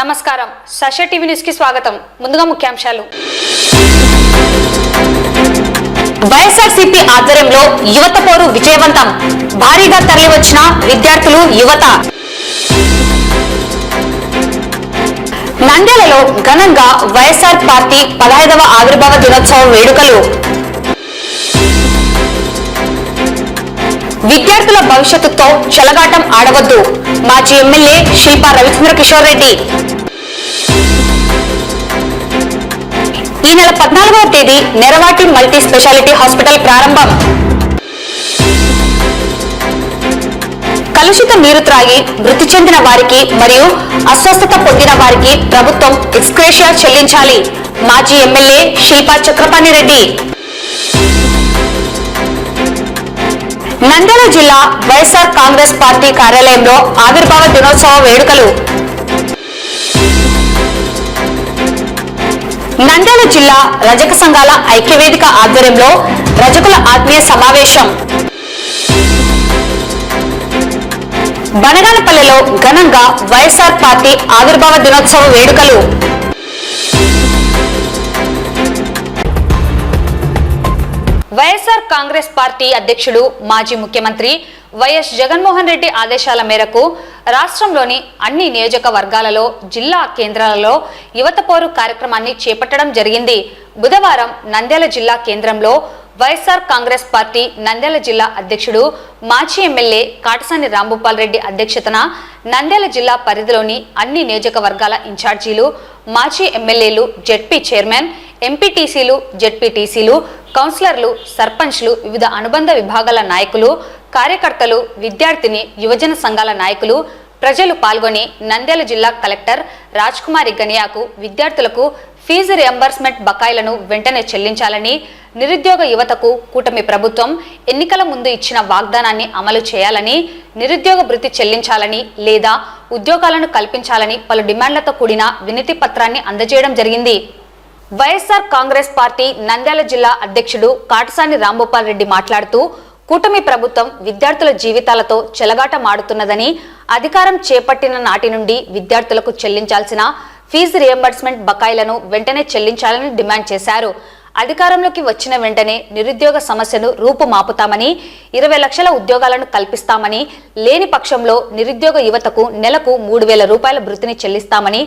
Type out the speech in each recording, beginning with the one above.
నమస్కారం సశ TV news కి స్వాగతం. ముందుగా ముఖ్యాంశాలు. వైఎస్ఆర్సీపీ ఆధ్వర్యంలో యువత పోరు విజయవంతం. భారీగా తరలివచ్చిన విద్యార్థులు యువత. నంద్యాలలో ఘనంగా వైఎస్ఆర్ పార్టీ 15వ ఆవిర్భావ దినోత్సవ వేడుకలు. విద్యార్థుల భవిష్యత్తుతో చెలగాటం ఆడవద్దు. మాజీ ఎమ్మెల్యే శిల్పా రవిచంద్ర కిషోర్ రెడ్డి. ఈ నెల 14వ తేదీ నెరవాటి మల్టీ స్పెషాలిటీ హాస్పిటల్ ప్రారంభం. కలుషిత నీరు త్రాగి మృతి చెందిన వారికి మరియు అస్వస్థత పొందిన వారికి ప్రభుత్వం ఎక్స్గ్రేషియా చెల్లించాలి. మాజీ ఎమ్మెల్యే శిల్పా చక్రపాణి రెడ్డి. నంద్యాల జిల్లా వైఎస్ఆర్ కాంగ్రెస్ పార్టీ కార్యాలయంలో ఆవిర్భావ దినోత్సవ వేడుకలు. నంద్యాల జిల్లా రజక సంఘాల ఐక్యవేదిక ఆధ్వర్యంలో రజకుల ఆత్మీయ సమావేశం. బనగానపల్లెలో ఘనంగా వైఎస్ఆర్ పార్టీ ఆవిర్భావ దినోత్సవ వేడుకలు. వైఎస్ఆర్ కాంగ్రెస్ పార్టీ అధ్యక్షుడు మాజీ ముఖ్యమంత్రి వైఎస్ జగన్మోహన్ రెడ్డి ఆదేశాల మేరకు రాష్ట్రంలోని అన్ని నియోజకవర్గాలలో జిల్లా కేంద్రాలలో యువత పోరు కార్యక్రమాన్ని చేపట్టడం జరిగింది. బుధవారం నంద్యాల జిల్లా కేంద్రంలో వైఎస్ఆర్ కాంగ్రెస్ పార్టీ నంద్యాల జిల్లా అధ్యక్షుడు మాజీ ఎమ్మెల్యే కాటసాని రాంభూపాల్ రెడ్డి అధ్యక్షతన నంద్యాల జిల్లా పరిధిలోని అన్ని నియోజకవర్గాల ఇన్ఛార్జీలు, మాజీ ఎమ్మెల్యేలు, జెడ్పీ చైర్మన్, ఎంపీటీసీలు, జెడ్పీటీసీలు, కౌన్సిలర్లు, సర్పంచ్లు, వివిధ అనుబంధ విభాగాల నాయకులు, కార్యకర్తలు, విద్యార్థిని, యువజన సంఘాల నాయకులు, ప్రజలు పాల్గొని నంద్యాల జిల్లా కలెక్టర్ రాజ్ కుమారి గనియాకు విద్యార్థులకు ఫీజు రియంబర్స్మెంట్ బకాయిలను వెంటనే చెల్లించాలని, నిరుద్యోగ యువతకు కూటమి ప్రభుత్వం ఎన్నికల ముందు ఇచ్చిన వాగ్దానాన్ని అమలు చేయాలని, నిరుద్యోగ భృతి చెల్లించాలని లేదా ఉద్యోగాలను కల్పించాలని పలు డిమాండ్లతో కూడిన వినతి పత్రాన్ని అందజేయడం జరిగింది. వైఎస్ఆర్ కాంగ్రెస్ పార్టీ నంద్యాల జిల్లా అధ్యక్షుడు కాటసాని రాంభూపాల్ రెడ్డి మాట్లాడుతూ, కూటమి ప్రభుత్వం విద్యార్థుల జీవితాలతో చెలగాటమాడుతున్నదని, అధికారం చేపట్టిన నాటి నుండి విద్యార్థులకు చెల్లించాల్సిన ఫీజు రియంబర్స్మెంట్ బకాయిలను వెంటనే చెల్లించాలని డిమాండ్ చేశారు. అధికారంలోకి వచ్చిన వెంటనే నిరుద్యోగ సమస్యను రూపుమాపుతామని, 20 లక్షల ఉద్యోగాలను కల్పిస్తామని, లేని పక్షంలో నిరుద్యోగ యువతకు నెలకు 3,000 రూపాయల భృతిని చెల్లిస్తామని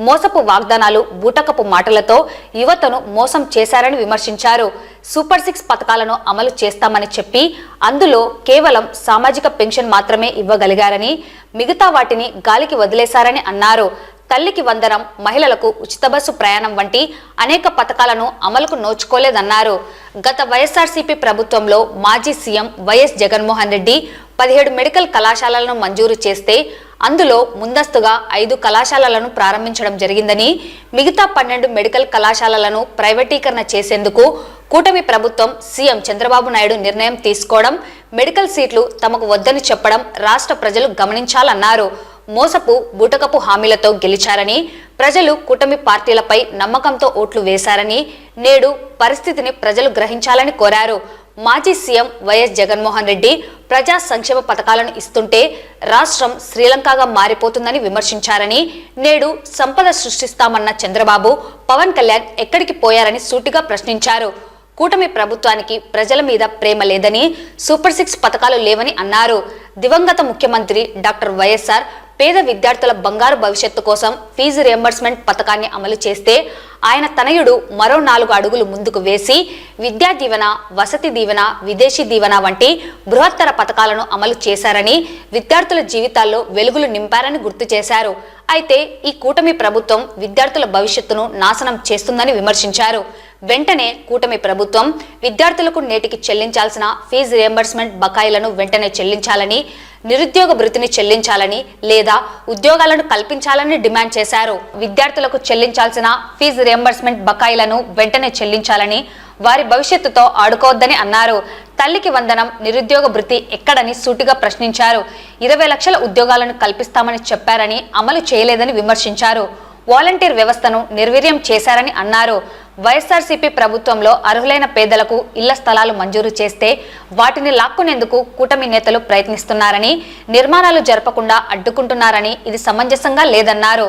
మోసపు వాగ్దానాలు, బూటకపు మాటలతో యువతను మోసం చేశారని విమర్శించారు. సూపర్ 6 పథకాలను అమలు చేస్తామని చెప్పి అందులో కేవలం సామాజిక పెన్షన్ మాత్రమే ఇవ్వగలిగారని, మిగతా వాటిని గాలికి వదిలేశారని అన్నారు. తల్లికి వందనం, మహిళలకు ఉచిత బస్సు ప్రయాణం వంటి అనేక పథకాలను అమలుకు నోచుకోలేదన్నారు. గత వైఎస్ఆర్సీపీ ప్రభుత్వంలో మాజీ CM YS Jaganmohan Reddy 17 medical కళాశాలలను మంజూరు చేస్తే అందులో ముందస్తుగా 5 కళాశాలలను ప్రారంభించడం జరిగిందని, మిగతా 12 మెడికల్ కళాశాలలను ప్రైవేటీకరణ చేసేందుకు కూటమి ప్రభుత్వం సీఎం చంద్రబాబు నాయుడు నిర్ణయం తీసుకోవడం, మెడికల్ సీట్లు తమకు వద్దని చెప్పడం రాష్ట్ర ప్రజలు గమనించాలన్నారు. మోసపు బూటకపు హామీలతో గెలిచారని, ప్రజలు కూటమి పార్టీలపై నమ్మకంతో ఓట్లు వేశారని, నేడు పరిస్థితిని ప్రజలు గ్రహించాలని కోరారు. మాజీ సీఎం వైఎస్ జగన్మోహన్ రెడ్డి ప్రజా సంక్షేమ పథకాలను ఇస్తుంటే రాష్ట్రం శ్రీలంకగా మారిపోతుందని విమర్శించారని, నేడు సంపద సృష్టిస్తామన్న చంద్రబాబు, పవన్ కళ్యాణ్ ఎక్కడికి పోయారని సూటిగా ప్రశ్నించారు. కూటమి ప్రభుత్వానికి ప్రజల మీద ప్రేమ లేదని, సూపర్ 6 పథకాలు లేవని అన్నారు. దివంగత ముఖ్యమంత్రి డాక్టర్ వైఎస్ఆర్ పేద విద్యార్థుల బంగారు భవిష్యత్తు కోసం ఫీజు రియంబర్స్మెంట్ పథకాన్ని అమలు చేస్తే ఆయన తనయుడు మరో 4 అడుగులు ముందుకు వేసి విద్యా దీవెన, వసతి దీవెన, విదేశీ దీవెన వంటి బృహత్తర పథకాలను అమలు చేశారని, విద్యార్థుల జీవితాల్లో వెలుగులు నింపారని గుర్తు చేశారు. అయితే ఈ కూటమి ప్రభుత్వం విద్యార్థుల భవిష్యత్తును నాశనం చేస్తుందని విమర్శించారు. వెంటనే కూటమి ప్రభుత్వం విద్యార్థులకు నేటికి చెల్లించాల్సిన ఫీజు రియంబర్స్మెంట్ బకాయిలను వెంటనే చెల్లించాలని, నిరుద్యోగ భృతిని చెల్లించాలని లేదా ఉద్యోగాలను కల్పించాలని డిమాండ్ చేశారు. విద్యార్థులకు చెల్లించాల్సిన ఫీజు రియంబర్స్మెంట్ బకాయిలను వెంటనే చెల్లించాలని, వారి భవిష్యత్తుతో ఆడుకోవద్దని అన్నారు. తల్లికి వందనం, నిరుద్యోగ భృతి ఎక్కడని సూటిగా ప్రశ్నించారు. 20 లక్షల ఉద్యోగాలను కల్పిస్తామని చెప్పారని అమలు చేయలేదని విమర్శించారు. వాలంటీర్ వ్యవస్థను నిర్వీర్యం చేశారని అన్నారు. వైఎస్ఆర్సీపీ ప్రభుత్వంలో అర్హులైన పేదలకు ఇళ్ల స్థలాలు మంజూరు చేస్తే వాటిని లాక్కునేందుకు కూటమి నేతలు ప్రయత్నిస్తున్నారని, నిర్మాణాలు జరపకుండా అడ్డుకుంటున్నారని ఇది సమంజసంగా లేదన్నారు.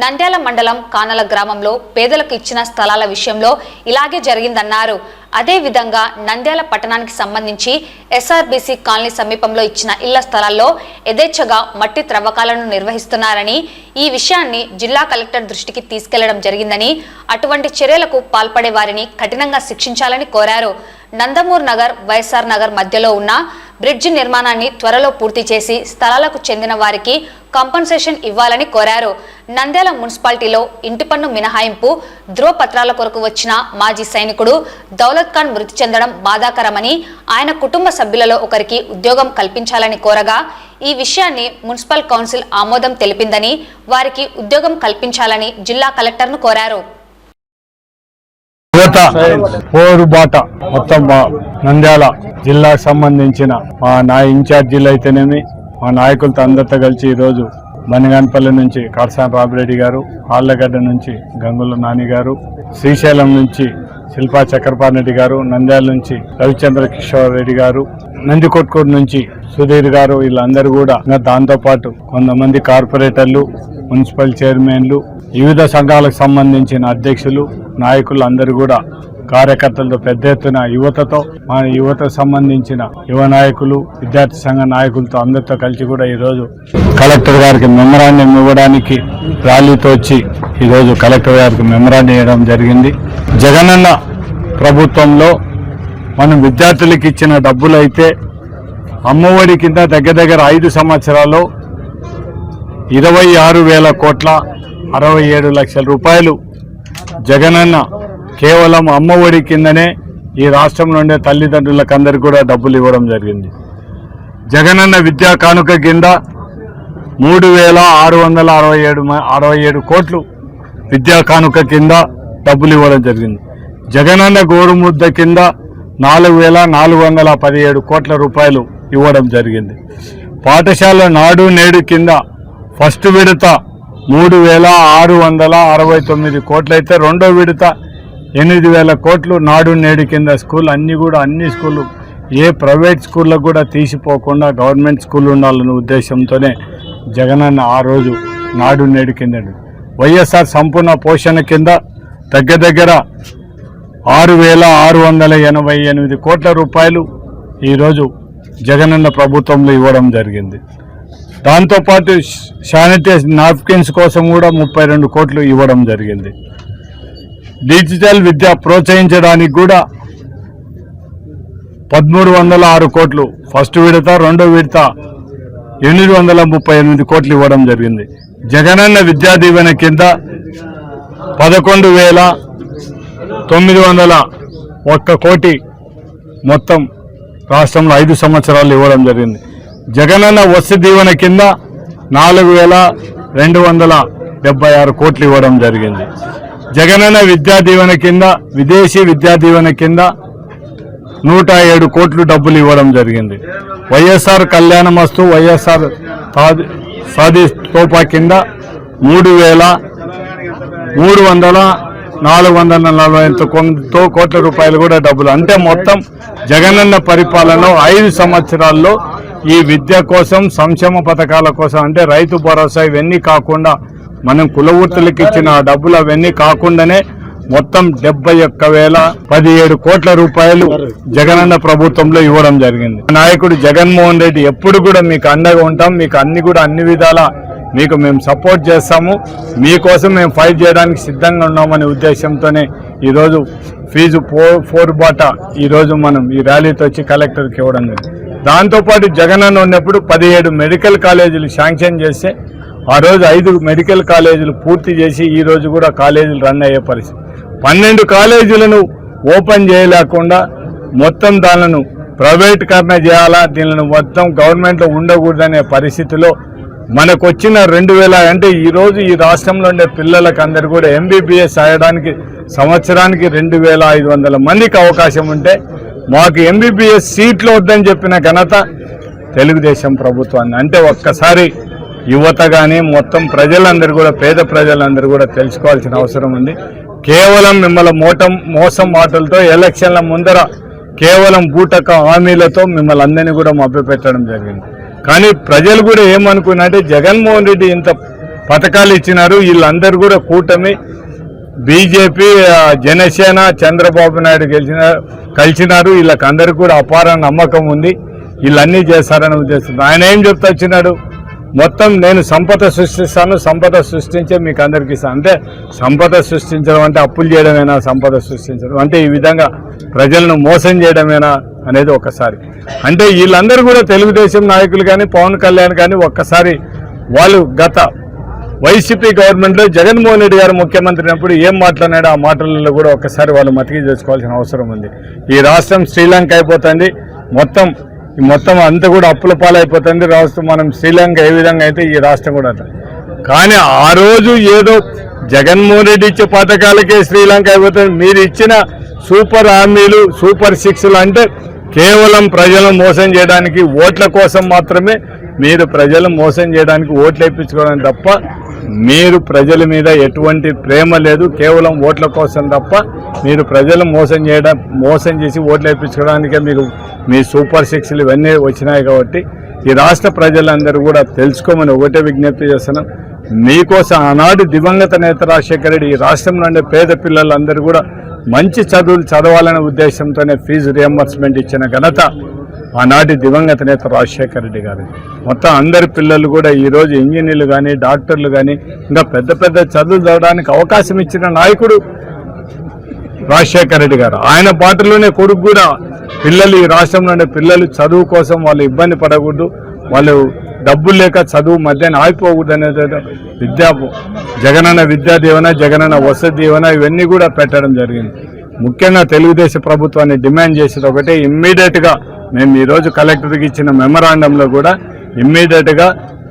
నంద్యాల మండలం కానల గ్రామంలో పేదలకు ఇచ్చిన స్థలాల విషయంలో ఇలాగే జరిగిందన్నారు. అదే విధంగా నంద్యాల పట్టణానికి సంబంధించి ఎస్ఆర్బీసీ కాలనీ సమీపంలో ఇచ్చిన ఇళ్ల స్థలాల్లో యథేచ్ఛగా మట్టి త్రవ్వకాలను నిర్వహిస్తున్నారని, ఈ విషయాన్ని జిల్లా కలెక్టర్ దృష్టికి తీసుకెళ్లడం జరిగిందని, అటువంటి చర్యలకు పాల్పడే వారిని కఠినంగా శిక్షించాలని కోరారు. నందమూర్ నగర్, వైఎస్ఆర్ నగర్ మధ్యలో ఉన్న బ్రిడ్జి నిర్మాణాన్ని త్వరలో పూర్తి చేసి స్థలాలకు చెందిన వారికి కాంపన్సేషన్ ఇవ్వాలని కోరారు. నంద్యాల మున్సిపాలిటీలో ఇంటి పన్ను మినహాయింపు ధ్రువపత్రాల కొరకు వచ్చిన మాజీ సైనికుడు దౌలత్ ఖాన్ మృతి చెందడం బాధాకరమని, ఆయన కుటుంబ సభ్యులలో ఒకరికి ఉద్యోగం కల్పించాలని కోరగా ఈ విషయాన్ని మున్సిపల్ కౌన్సిల్ ఆమోదం తెలిపిందని, వారికి ఉద్యోగం కల్పించాలని జిల్లా కలెక్టర్ను కోరారు. పోరుబాట మొత్తం నంద్యాల జిల్లాకు సంబంధించిన మా ఇన్ఛార్జీలు అయితేనేమి, మా నాయకులతో అందరితో కలిసి ఈరోజు బనిగాన్పల్లి నుంచి కాడసాని రామిరెడ్డి గారు, ఆళ్లగడ్డ నుంచి గంగుల నాని గారు, శ్రీశైలం నుంచి శిల్పా చక్రపాణి రెడ్డి గారు, నంద్యాల నుంచి రవిచంద్ర కిషోర్ రెడ్డి గారు, నందికొట్కూరు నుంచి సుధీర్ గారు, వీళ్ళందరూ కూడా దాంతోపాటు కొంతమంది కార్పొరేటర్లు, మున్సిపల్ చైర్మన్లు, వివిధ సంఘాలకు సంబంధించిన అధ్యక్షులు, నాయకులు అందరూ కూడా కార్యకర్తలతో పెద్ద ఎత్తున యువతతో, మా యువతకు సంబంధించిన యువ నాయకులు, విద్యార్థి సంఘ నాయకులతో అందరితో కలిసి కూడా ఈరోజు కలెక్టర్ గారికి మెమరాండం ఇవ్వడానికి ర్యాలీతో వచ్చి ఈరోజు కలెక్టర్ గారికి మెమరాండం ఇవ్వడం జరిగింది. జగనన్న ప్రభుత్వంలో మనం విద్యార్థులకు ఇచ్చిన డబ్బులు అయితే అమ్మఒడి కింద దగ్గర 5 సంవత్సరాల్లో 26,000 కోట్ల 67 లక్షల రూపాయలు జగనన్న కేవలం అమ్మఒడి కిందనే ఈ రాష్ట్రంలో ఉండే తల్లిదండ్రులకు అందరికీ కూడా డబ్బులు ఇవ్వడం జరిగింది. జగనన్న విద్యా కానుక కింద 3,667 కోట్లు విద్యా కానుక కింద డబ్బులు ఇవ్వడం జరిగింది. జగనన్న గోరుముద్ద కింద 4,417 కోట్ల రూపాయలు ఇవ్వడం జరిగింది. పాఠశాల నాడు నేడు కింద ఫస్ట్ విడత 3,669 కోట్లు అయితే రెండో విడత 8,000 కోట్లు నాడు నేడు కింద స్కూల్ అన్ని స్కూళ్ళు ఏ ప్రైవేట్ స్కూళ్ళకు కూడా తీసిపోకుండా గవర్నమెంట్ స్కూల్ ఉండాలనే ఉద్దేశంతోనే జగనన్న ఆ రోజు నాడు నేడు కింద వైఎస్ఆర్ సంపూర్ణ పోషణ కింద దగ్గర 6,688 కోట్ల రూపాయలు ఈరోజు జగనన్న ప్రభుత్వంలో ఇవ్వడం జరిగింది. దాంతోపాటు శానిటైజ్ నాప్కిన్స్ కోసం కూడా 32 కోట్లు ఇవ్వడం జరిగింది. డిజిటల్ విద్య ప్రోత్సహించడానికి కూడా 1,306 కోట్లు ఫస్ట్ విడత, రెండో విడత 838 కోట్లు ఇవ్వడం జరిగింది. జగనన్న విద్యా దీవెన కింద 11,901 కోటి మొత్తం రాష్ట్రంలో 5 సంవత్సరాలు ఇవ్వడం జరిగింది. జగనన్న వసతి దీవెన కింద 4,276 కోట్లు ఇవ్వడం జరిగింది. జగనన్న విద్యా దీవెన కింద విదేశీ విద్యా దీవెన కింద 107 కోట్లు డబ్బులు ఇవ్వడం జరిగింది. వైఎస్ఆర్ కళ్యాణమస్తు, వైఎస్ఆర్ సాది తోపా కింద 3,449 కోట్ల రూపాయలు కూడా డబ్బులు. అంటే మొత్తం జగనన్న పరిపాలనలో 5 సంవత్సరాల్లో ఈ విద్య కోసం, సంక్షేమ పథకాల కోసం, అంటే రైతు భరోసా ఇవన్నీ కాకుండా మనం కులవృత్తులకు ఇచ్చిన డబ్బులు అవన్నీ కాకుండానే మొత్తం 71,017 కోట్ల రూపాయలు జగనన్న ప్రభుత్వంలో ఇవ్వడం జరిగింది. నాయకుడు జగన్మోహన్ రెడ్డి ఎప్పుడు కూడా మీకు అండగా ఉంటాం, మీకు అన్ని విధాల మీకు మేము సపోర్ట్ చేస్తాము, మీకోసం మేము ఫైట్ చేయడానికి సిద్ధంగా ఉన్నామనే ఉద్దేశంతోనే ఈరోజు ఫీజు 4 బాట ఈరోజు మనం ఈ ర్యాలీతో వచ్చి కలెక్టర్కి ఇవ్వడం జరిగింది. దాంతోపాటు జగనన్న ఉన్నప్పుడు 17 మెడికల్ కాలేజీలు శాంక్షన్ చేస్తే ఆ రోజు 5 మెడికల్ కాలేజీలు పూర్తి చేసి ఈ రోజు కూడా కాలేజీలు రన్ అయ్యే పరిస్థితి. 12 కాలేజీలను ఓపెన్ చేయలేకుండా మొత్తం దానిని ప్రైవేటీకరణ చేయాలా, దీనిని మొత్తం గవర్నమెంట్లో ఉండకూడదనే పరిస్థితిలో మనకు వచ్చిన 2,000 అంటే ఈరోజు ఈ రాష్ట్రంలో ఉండే పిల్లలకు అందరు కూడా ఎంబీబీఎస్ అయ్యడానికి సంవత్సరానికి 2,500 మందికి అవకాశం ఉంటే మాకు ఎంబీబీఎస్ సీట్లు వద్దని చెప్పిన ఘనత తెలుగుదేశం ప్రభుత్వాన్ని. అంటే ఒక్కసారి యువత కానీ మొత్తం ప్రజలందరూ కూడా పేద ప్రజలందరూ కూడా తెలుసుకోవాల్సిన అవసరం ఉంది. కేవలం మిమ్మల్ని మోసం మాటలతో ఎలక్షన్ల ముందర కేవలం బూటక హామీలతో మిమ్మల్ని అందరినీ కూడా మభ్యపెట్టడం జరిగింది. కానీ ప్రజలు కూడా ఏమనుకున్నారంటే జగన్మోహన్ రెడ్డి ఇంత పథకాలు ఇచ్చినారు, వీళ్ళందరూ కూడా కూటమి బీజేపీ జనసేన చంద్రబాబు నాయుడు కలిసినారు, వీళ్ళకందరికీ కూడా అపార నమ్మకం ఉంది, వీళ్ళన్నీ చేస్తారని ఉద్దేశం. ఆయన ఏం చెప్తా వచ్చినాడు, మొత్తం నేను సంపద సృష్టిస్తాను, సంపద సృష్టించే మీకు అందరికీ ఇస్తాను. అంటే సంపద సృష్టించడం అంటే అప్పులు చేయడమేనా? సంపద సృష్టించడం అంటే ఈ విధంగా ప్రజలను మోసం చేయడమేనా అనేది ఒకసారి. అంటే వీళ్ళందరూ కూడా తెలుగుదేశం నాయకులు కానీ పవన్ కళ్యాణ్ కానీ ఒక్కసారి వాళ్ళు గత వైసీపీ గవర్నమెంట్లో జగన్మోహన్ రెడ్డి గారు ముఖ్యమంత్రి అయినప్పుడు ఏం మాట్లాడినాడో ఆ మాటలలో కూడా ఒక్కసారి వాళ్ళు మతికి చేసుకోవాల్సిన అవసరం ఉంది. ఈ రాష్ట్రం శ్రీలంక అయిపోతుంది, మొత్తం అంతా కూడా అప్పుల పాలైపోతుంది రాష్ట్రం. మనం శ్రీలంక ఏ విధంగా అయితే ఈ రాష్ట్రం కూడా అట్లా. కానీ ఆ రోజు ఏదో జగన్మోహన్ రెడ్డి ఇచ్చే పథకాలకే శ్రీలంక అయిపోతుంది. మీరు ఇచ్చిన సూపర్ హామీలు సూపర్ సిక్స్లు అంటే కేవలం ప్రజలను మోసం చేయడానికి, ఓట్ల కోసం మాత్రమే. మీరు ప్రజలు మోసం చేయడానికి ఓట్లు వేయించుకోవడం తప్ప మీరు ప్రజల మీద ఎటువంటి ప్రేమ లేదు, కేవలం ఓట్ల కోసం తప్ప. మీరు ప్రజలు మోసం చేసి ఓట్లు వేయించుకోవడానికే మీకు మీ సూపర్ సిక్స్లు ఇవన్నీ వచ్చినాయి. కాబట్టి ఈ రాష్ట్ర ప్రజలందరూ కూడా తెలుసుకోమని ఒకటే విజ్ఞప్తి చేస్తున్నాం. మీకోసం ఆనాడు దివంగత నేత రాజశేఖర రెడ్డి ఈ రాష్ట్రంలో ఉండే పేద పిల్లలందరూ కూడా మంచి చదువులు చదవాలనే ఉద్దేశంతోనే ఫీజు రియంబర్స్మెంట్ ఇచ్చిన ఘనత ఆనాటి దివంగత నేత రాజశేఖర రెడ్డి గారు. మొత్తం అందరి పిల్లలు కూడా ఈరోజు ఇంజనీర్లు కానీ డాక్టర్లు కానీ ఇంకా పెద్ద పెద్ద చదువులు చదవడానికి అవకాశం ఇచ్చిన నాయకుడు రాజశేఖర రెడ్డి గారు. ఆయన పాటలోనే కొడుకు కూడా పిల్లలు ఈ రాష్ట్రంలో ఉండే పిల్లలు చదువు కోసం వాళ్ళు ఇబ్బంది పడకూడదు, వాళ్ళు డబ్బులు లేక చదువు మధ్యాహ్నం ఆగిపోకూడదు అనేది జగనన్న విద్యా దీవెన, జగనన్న వసతి దీవెన ఇవన్నీ కూడా పెట్టడం జరిగింది. ముఖ్యంగా తెలుగుదేశం ప్రభుత్వాన్ని డిమాండ్ చేసేది ఒకటే, ఇమ్మీడియట్గా మేము ఈరోజు కలెక్టర్కి ఇచ్చిన మెమరాండంలో కూడా ఇమ్మీడియట్గా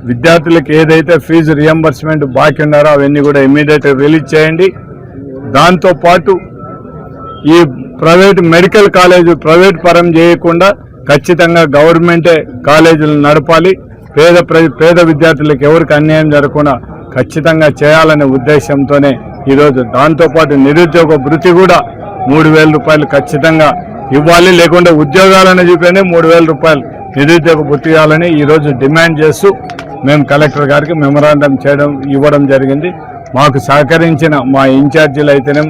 విద్యార్థులకు ఏదైతే ఫీజు రియంబర్స్మెంట్ బాకీ ఉన్నారో అవన్నీ కూడా ఇమ్మీడియట్గా రిలీజ్ చేయండి. దాంతోపాటు ఈ ప్రైవేట్ మెడికల్ కాలేజీ ప్రైవేట్ పరం చేయకుండా ఖచ్చితంగా గవర్నమెంటే కాలేజీలు నడపాలి. పేద విద్యార్థులకు ఎవరికి అన్యాయం జరగకుండా ఖచ్చితంగా చేయాలనే ఉద్దేశంతోనే ఈరోజు దాంతోపాటు నిరుద్యోగ భృతి కూడా 3,000 రూపాయలు ఖచ్చితంగా ఇవ్వాలి, లేకుంటే ఉద్యోగాలను చూపేనే 3,000 రూపాయలు నిరుద్యోగ భృతి ఇవ్వాలని ఈరోజు డిమాండ్ చేస్తూ మేము కలెక్టర్ గారికి మెమరాండం ఇవ్వడం జరిగింది. మాకు సహకరించిన మా ఇన్ఛార్జీలు అయితేనే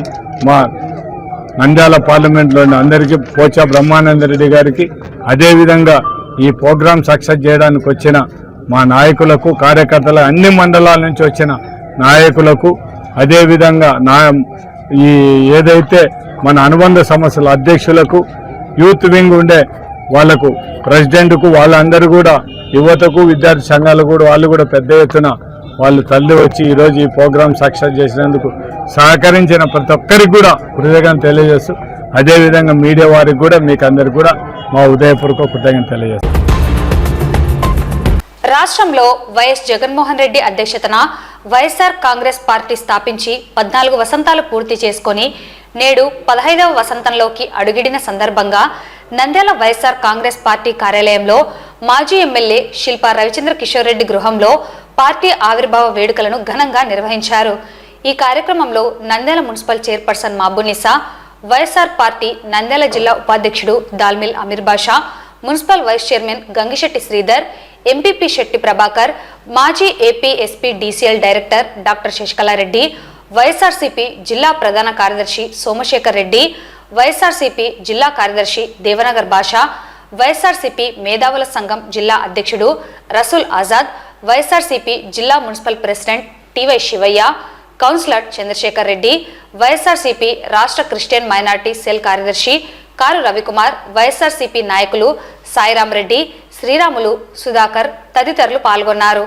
మా నంద్యాల పార్లమెంట్లోని అందరికీ పోచా బ్రహ్మానందరెడ్డి గారికి, అదేవిధంగా ఈ ప్రోగ్రాం సక్సెస్ చేయడానికి వచ్చిన మా నాయకులకు, కార్యకర్తల అన్ని మండలాల నుంచి వచ్చిన నాయకులకు, అదేవిధంగా ఈ ఏదైతే మన అనుబంధ సమస్యల అధ్యక్షులకు, యూత్ వింగ్ ఉండే వాళ్లకు, ప్రెసిడెంట్కు, వాళ్ళందరూ కూడా యువతకు, విద్యార్థి సంఘాలకు కూడా వాళ్ళు కూడా పెద్ద ఎత్తున వాళ్ళు తల్లి వచ్చి ఈరోజు ఈ ప్రోగ్రాం సక్సెస్ చేసినందుకు సహకరించిన ప్రతి ఒక్కరికి కూడా కృతజ్ఞతలు తెలియజేస్తూ, అదేవిధంగా మీడియా వారికి కూడా మీకు అందరికి కూడా మా ఉదయపూర్వక కృతజ్ఞతలు తెలియజేస్తాం. రాష్ట్రంలో వైఎస్ జగన్మోహన్ రెడ్డి అధ్యక్షతన వైఎస్ఆర్ కాంగ్రెస్ పార్టీ స్థాపించి 14 వసంతాలు పూర్తి చేసుకొని నేడు 15వ వసంతంలోకి అడుగిడిన సందర్భంగా నంద్యాల వైఎస్ఆర్ కాంగ్రెస్ పార్టీ కార్యాలయంలో మాజీ ఎమ్మెల్యే శిల్పా రవిచంద్ర కిషోర్ రెడ్డి గృహంలో పార్టీ ఆవిర్భావ వేడుకలను ఘనంగా నిర్వహించారు. ఈ కార్యక్రమంలో Nandyal municipal chairperson Mabunisa, YSR party Nandyal జిల్లా ఉపాధ్యక్షుడు Dalmill Ameer Basha, municipal vice chairman Gangisetti Sridhar, MPP Shetty Prabhakar, మాజీ AP SP DCL director doctor Sasikala Reddy, YSRCP జిల్లా ప్రధాన కార్యదర్శి సోమశేఖర్ రెడ్డి, వైఎస్ఆర్సీపీ జిల్లా కార్యదర్శి దేవనగర్ బాషా, వైఎస్ఆర్సీపీ మేధావుల సంఘం జిల్లా అధ్యక్షుడు రసూల్ ఆజాద్, వైఎస్ఆర్సీపీ జిల్లా municipal president TY Sivaiah, councillor Chandrasekhar Reddy, YSRCP రాష్ట్ర క్రిస్టియన్ మైనార్టీ సెల్ కార్యదర్శి కారు రవికుమార్, వైఎస్ఆర్సీపీ నాయకులు సాయిరాం రెడ్డి, శ్రీరాములు, సుధాకర్ తదితరులు పాల్గొన్నారు.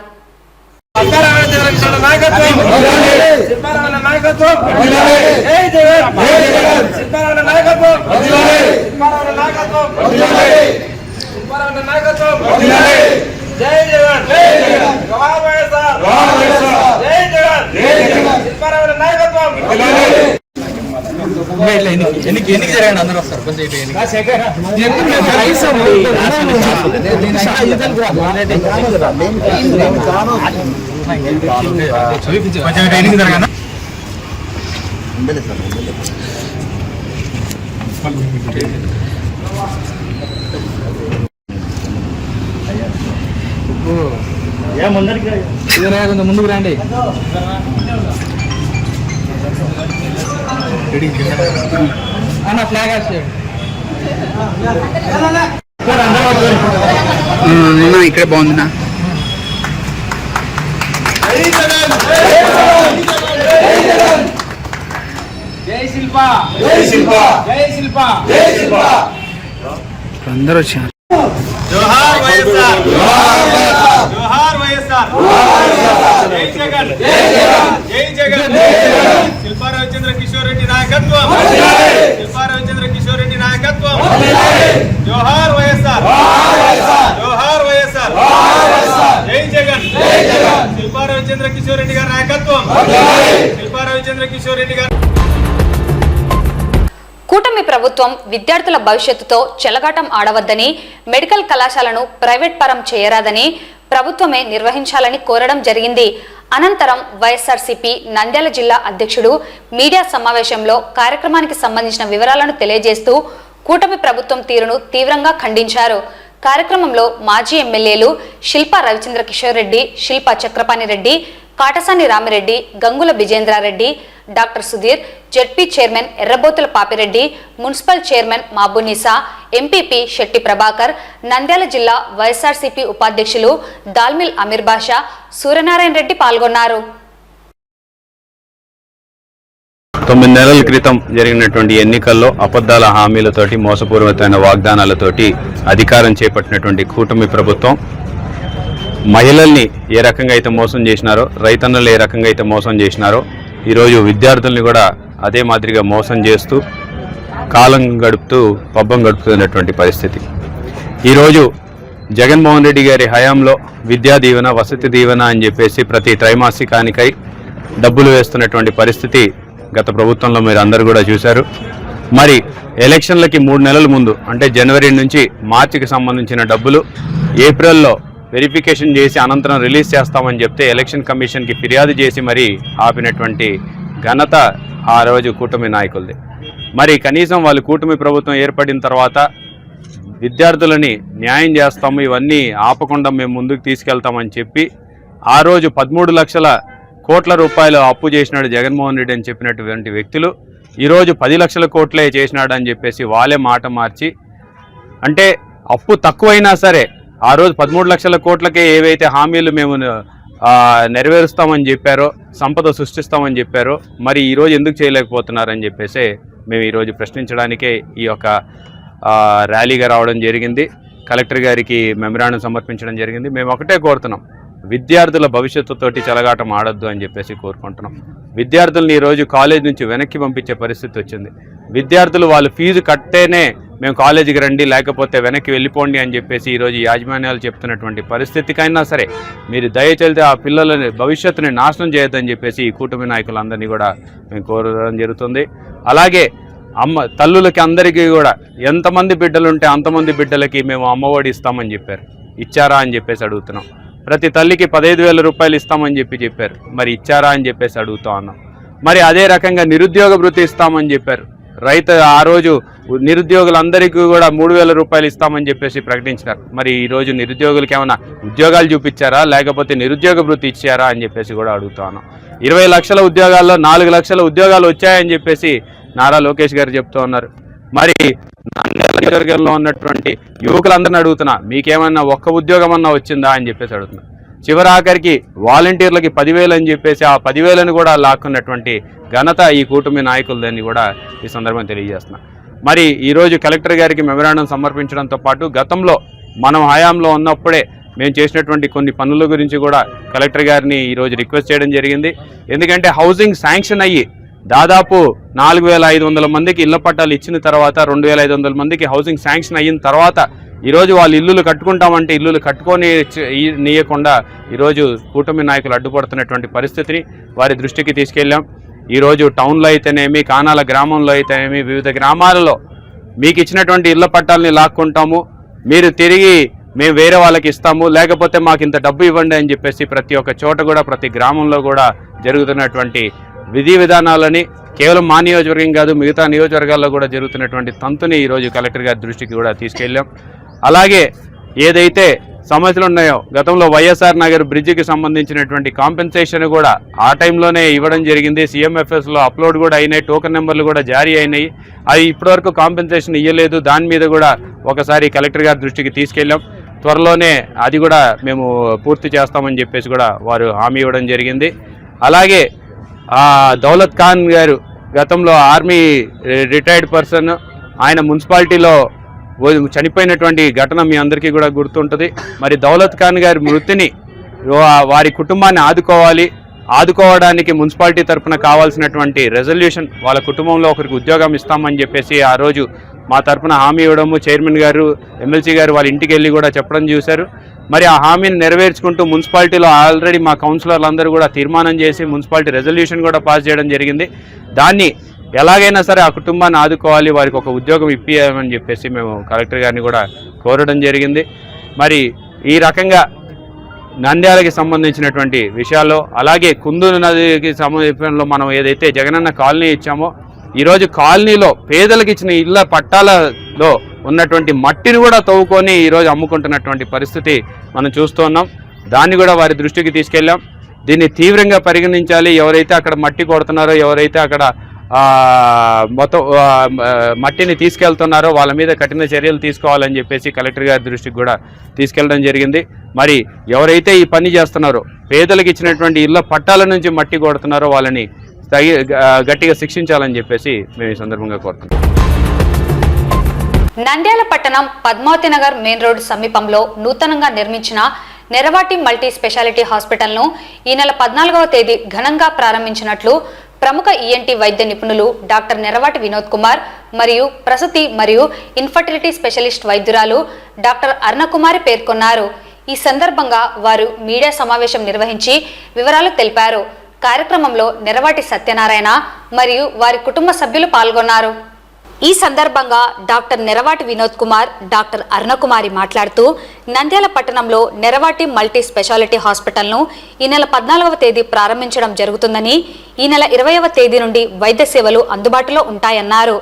ఎన్నికి జరగండి, అందరూ వస్తారు కొంచెం ఎన్నికి జరగండి. కొంచెం ముందుకు రండి. అన్న ఫ్లాగ్ ఇక్కడే బాగుందినా. జై శిల్ప, జై శిల్ప, జై శిల్ప, జై శిల్ప. అందరూ వచ్చారు. జోహార్ వైఎస్ఆర్, జోహార్ వైఎస్ఆర్, జై జగన్, జై జగన్, శిల్పా రవిచంద్ర కిషోర్ రెడ్డి నాయకత్వం, శిల్పా రవిచంద్ర కిషోర్ రెడ్డి నాయకత్వం. జోహార్ వైఎస్ఆర్, జోహార్ వైఎస్ఆర్, జై జగన్, శిల్పా రవిచంద్ర కిషోర్ రెడ్డి గారి నాయకత్వం, శిల్పా రవిచంద్ర కిషోర్ రెడ్డి గారు. కూటమి ప్రభుత్వం విద్యార్థుల భవిష్యత్తుతో చెలగాటం ఆడవద్దని, మెడికల్ కళాశాలను ప్రైవేట్ పరం చేయరాదని, ప్రభుత్వమే నిర్వహించాలని కోరడం జరిగింది. అనంతరం వైఎస్ఆర్సీపీ నంద్యాల జిల్లా అధ్యక్షుడు మీడియా సమావేశంలో కార్యక్రమానికి సంబంధించిన వివరాలను తెలియజేస్తూ కూటమి ప్రభుత్వం తీరును తీవ్రంగా ఖండించారు. కార్యక్రమంలో మాజీ ఎమ్మెల్యేలు Shilpa Ravichandra Kishore Reddy, Shilpa Chakrapani Reddy, Katasani Ramireddy, Gangula Vijendra Reddy, doctor Sudheer, ZP chairman Errabothula Papireddy, municipal chairman Mabunisa, MPP Shetty Prabhakar, Nandyal జిల్లా వైఎస్ఆర్సీపీ ఉపాధ్యక్షులు దాల్మిల్ అమీర్ బాషా, సూర్యనారాయణ రెడ్డి పాల్గొన్నారు. 9 నెలల క్రితం జరిగినటువంటి ఎన్నికల్లో అబద్ధాల హామీలతోటి, మోసపూరితమైన వాగ్దానాలతోటి అధికారం చేపట్టినటువంటి కూటమి ప్రభుత్వం మహిళల్ని ఏ రకంగా అయితే మోసం చేసినారో, రైతన్నలు ఏ రకంగా అయితే మోసం చేసినారో, ఈరోజు విద్యార్థుల్ని కూడా అదే మాదిరిగా మోసం చేస్తూ కాలం గడుపుతూ పబ్బం గడుపుతున్నటువంటి పరిస్థితి. ఈరోజు జగన్మోహన్ రెడ్డి గారి హయాంలో విద్యా దీవెన, వసతి దీవెన అని చెప్పేసి ప్రతి త్రైమాసికానికై డబ్బులు వేస్తున్నటువంటి పరిస్థితి గత ప్రభుత్వంలో మీరు అందరూ కూడా చూశారు. మరి ఎలక్షన్లకి 3 నెలల ముందు అంటే జనవరి నుంచి మార్చికి సంబంధించిన డబ్బులు ఏప్రిల్లో వెరిఫికేషన్ చేసి అనంతరం రిలీజ్ చేస్తామని చెప్తే ఎలక్షన్ కమిషన్కి ఫిర్యాదు చేసి మరి ఆపినటువంటి ఘనత ఆ రోజు కూటమి నాయకులది. మరి కనీసం వాళ్ళు కూటమి ప్రభుత్వం ఏర్పడిన తర్వాత విద్యార్థులని న్యాయం చేస్తాము, ఇవన్నీ ఆపకుండా మేము ముందుకు తీసుకెళ్తామని చెప్పి ఆ రోజు 13 లక్షల కోట్ల రూపాయలు అప్పు చేసినాడు జగన్మోహన్ రెడ్డి అని చెప్పినటువంటి వ్యక్తులు ఈరోజు 10 లక్షల కోట్లే చేసినాడు అని చెప్పేసి వాళ్ళే మాట మార్చి, అంటే అప్పు తక్కువైనా సరే ఆ రోజు 13 లక్షల కోట్లకే ఏవైతే హామీలు మేము నెరవేరుస్తామని చెప్పారో, సంపద సృష్టిస్తామని చెప్పారో, మరి ఈరోజు ఎందుకు చేయలేకపోతున్నారని చెప్పేసి మేము ఈరోజు ప్రశ్నించడానికే ఈ యొక్క ర్యాలీగా రావడం జరిగింది. కలెక్టర్ గారికి మెమరాండం సమర్పించడం జరిగింది. మేము ఒకటే కోరుతున్నాం, విద్యార్థుల భవిష్యత్తుతోటి చెలగాటం ఆడొద్దు అని చెప్పేసి కోరుకుంటున్నాం. విద్యార్థుల్ని ఈరోజు కాలేజ్ నుంచి వెనక్కి పంపించే పరిస్థితి వచ్చింది. విద్యార్థులు వాళ్ళు ఫీజు కట్టేనే మేము కాలేజీకి రండి, లేకపోతే వెనక్కి వెళ్ళిపోండి అని చెప్పేసి ఈరోజు యాజమాన్యాలు చెప్తున్నటువంటి పరిస్థితికైనా సరే మీరు దయచేసి ఆ పిల్లల భవిష్యత్తుని నాశనం చేయొద్దని చెప్పేసి ఈ కూటమి నాయకులందరినీ కూడా మేము కోరడం జరుగుతుంది. అలాగే తల్లులకి అందరికీ కూడా ఎంతమంది బిడ్డలుంటే అంతమంది బిడ్డలకి మేము అమ్మఒడి ఇస్తామని చెప్పారు, ఇచ్చారా అని చెప్పేసి అడుగుతున్నాం. ప్రతి తల్లికి 15,000 రూపాయలు ఇస్తామని చెప్పారు, మరి ఇచ్చారా అని చెప్పేసి అడుగుతా ఉన్నాం. మరి అదే రకంగా నిరుద్యోగ భృతి ఇస్తామని చెప్పారు. ఆ రోజు నిరుద్యోగులందరికీ కూడా 3,000 రూపాయలు ఇస్తామని చెప్పేసి ప్రకటించినారు. మరి ఈరోజు నిరుద్యోగులకి ఏమైనా ఉద్యోగాలు చూపించారా, లేకపోతే నిరుద్యోగ భృతి ఇచ్చారా అని చెప్పేసి కూడా అడుగుతా ఉన్నాం. 20 లక్షల ఉద్యోగాల్లో 4 లక్షల ఉద్యోగాలు వచ్చాయని చెప్పేసి నారా లోకేష్ గారు చెప్తూ ఉన్నారు. మరి నియోజకవర్గంలో ఉన్నటువంటి యువకులందరినీ అడుగుతున్నా, మీకేమన్నా ఒక్క ఉద్యోగం అన్నా వచ్చిందా అని చెప్పేసి అడుగుతున్నా. చివరాఖరికి వాలంటీర్లకి 10,000 అని చెప్పేసి ఆ 10,000ని కూడా లాక్కున్నటువంటి ఘనత ఈ కూటమి నాయకులదని కూడా ఈ సందర్భంగా తెలియజేస్తున్నా. మరి ఈరోజు కలెక్టర్ గారికి మెమరాండం సమర్పించడంతో పాటు గతంలో మనం హయాంలో ఉన్నప్పుడే మేము చేసినటువంటి కొన్ని పనుల గురించి కూడా కలెక్టర్ గారిని ఈరోజు రిక్వెస్ట్ చేయడం జరిగింది. ఎందుకంటే హౌసింగ్ శాంక్షన్ అయ్యి దాదాపు 4,500 మందికి ఇళ్ల పట్టాలు ఇచ్చిన తర్వాత 2,500 మందికి హౌసింగ్ శాంక్షన్ అయిన తర్వాత ఈరోజు వాళ్ళు ఇల్లులు కట్టుకుంటామంటే ఇల్లులు నీయకుండా ఈరోజు కూటమి నాయకులు అడ్డుపడుతున్నటువంటి పరిస్థితిని వారి దృష్టికి తీసుకెళ్ళాం. ఈరోజు టౌన్లో అయితేనేమి, కానాల గ్రామంలో అయితేనేమి, వివిధ గ్రామాలలో మీకు ఇచ్చినటువంటి ఇళ్ల పట్టాలని లాక్కుంటాము, మీరు తిరిగి మేము వేరే వాళ్ళకి ఇస్తాము, లేకపోతే మాకు ఇంత డబ్బు ఇవ్వండి అని చెప్పేసి ప్రతి ఒక్క చోట కూడా, ప్రతి గ్రామంలో కూడా జరుగుతున్నటువంటి విధి విధానాలని కేవలం మా నియోజకవర్గం కాదు, మిగతా నియోజకవర్గాల్లో కూడా జరుగుతున్నటువంటి తంతుని ఈరోజు కలెక్టర్ గారి దృష్టికి కూడా తీసుకెళ్ళాం. అలాగే ఏదైతే సమస్యలు ఉన్నాయో, గతంలో వైఎస్ఆర్ నగర్ బ్రిడ్జికి సంబంధించినటువంటి కాంపెన్సేషన్ కూడా ఆ టైంలోనే ఇవ్వడం జరిగింది. CMFSలో అప్లోడ్ కూడా అయినాయి, టోకెన్ నెంబర్లు కూడా జారీ అయినాయి. అది ఇప్పటివరకు కాంపెన్సేషన్ ఇవ్వలేదు. దాని మీద కూడా ఒకసారి కలెక్టర్ గారి దృష్టికి తీసుకెళ్ళాం. త్వరలోనే అది కూడా మేము పూర్తి చేస్తామని చెప్పేసి కూడా వారు హామీ ఇవ్వడం జరిగింది. అలాగే దౌలత్ ఖాన్ గారు గతంలో ఆర్మీ రిటైర్డ్ పర్సన్, ఆయన మున్సిపాలిటీలో చనిపోయినటువంటి ఘటన మీ అందరికీ కూడా గుర్తుంటుంది. మరి దౌలత్ ఖాన్ గారి మృతిని వారి కుటుంబాన్ని ఆదుకోవడానికి మున్సిపాలిటీ తరఫున కావాల్సినటువంటి రెజల్యూషన్, వాళ్ళ కుటుంబంలో ఒకరికి ఉద్యోగం ఇస్తామని చెప్పేసి ఆ రోజు మా తరఫున హామీ ఇవ్వడము, చైర్మన్ గారు, ఎమ్మెల్సీ గారు వాళ్ళ ఇంటికి వెళ్ళి కూడా చెప్పడం చూశారు. మరి ఆ హామీని నెరవేర్చుకుంటూ మున్సిపాలిటీలో ఆల్రెడీ మా కౌన్సిలర్లు అందరూ కూడా తీర్మానం చేసి మున్సిపాలిటీ రెజల్యూషన్ కూడా పాస్ చేయడం జరిగింది. దాన్ని ఎలాగైనా సరే ఆ కుటుంబాన్ని ఆదుకోవాలి, వారికి ఒక ఉద్యోగం ఇప్పియాలని చెప్పేసి మేము కలెక్టర్ గారిని కూడా కోరడం జరిగింది. మరి ఈ రకంగా నంద్యాలకి సంబంధించినటువంటి విషయాల్లో, అలాగే కుందూరు నదికి సమీపంలో మనం ఏదైతే జగనన్న కాలనీ ఇచ్చామో, ఈరోజు కాలనీలో పేదలకు ఇచ్చిన ఇళ్ల పట్టాలలో ఉన్నటువంటి మట్టిని కూడా తవ్వుకొని ఈరోజు అమ్ముకుంటున్నటువంటి పరిస్థితి మనం చూస్తున్నాం. దాన్ని కూడా వారి దృష్టికి తీసుకెళ్ళాం. దీన్ని తీవ్రంగా పరిగణించాలి. ఎవరైతే అక్కడ మట్టి కొడుతున్నారో, ఎవరైతే అక్కడ మొత్తం మట్టిని తీసుకెళ్తున్నారో వాళ్ళ మీద కఠిన చర్యలు తీసుకోవాలని చెప్పేసి కలెక్టర్ గారి దృష్టికి కూడా తీసుకెళ్ళడం జరిగింది. మరి ఎవరైతే ఈ పని చేస్తున్నారో, పేదలకు ఇచ్చినటువంటి ఇళ్ల పట్టాల నుంచి మట్టి కొడుతున్నారో వాళ్ళని గట్టిగా శిక్షించాలని చెప్పేసి మేము ఈ సందర్భంగా కోరుతున్నాం. నంద్యాల పట్టణం పద్మావతి నగర్ మెయిన్ రోడ్డు సమీపంలో నూతనంగా నిర్మించిన నెరవాటి మల్టీ స్పెషాలిటీ హాస్పిటల్ను ఈ నెల 14వ తేదీ ఘనంగా ప్రారంభించినట్లు ప్రముఖ ENT వైద్య నిపుణులు డాక్టర్ నెరవాటి వినోద్ కుమార్ మరియు ప్రసూతి మరియు ఇన్ఫర్టిలిటీ స్పెషలిస్ట్ వైద్యురాలు డాక్టర్ అరుణకుమారి పేర్కొన్నారు. ఈ సందర్భంగా వారు మీడియా సమావేశం నిర్వహించి వివరాలు తెలిపారు. కార్యక్రమంలో నెరవాటి సత్యనారాయణ మరియు వారి కుటుంబ సభ్యులు పాల్గొన్నారు. ఈ సందర్భంగా డాక్టర్ నెరవాటి వినోద్ కుమార్, డాక్టర్ అరుణకుమారి మాట్లాడుతూ నంద్యాల పట్టణంలో నెరవాటి మల్టీ స్పెషాలిటీ హాస్పిటల్ను ఈ నెల 14వ తేదీ ప్రారంభించడం జరుగుతుందని, ఈ నెల 20వ తేదీ నుండి వైద్య సేవలు అందుబాటులో ఉంటాయన్నారు.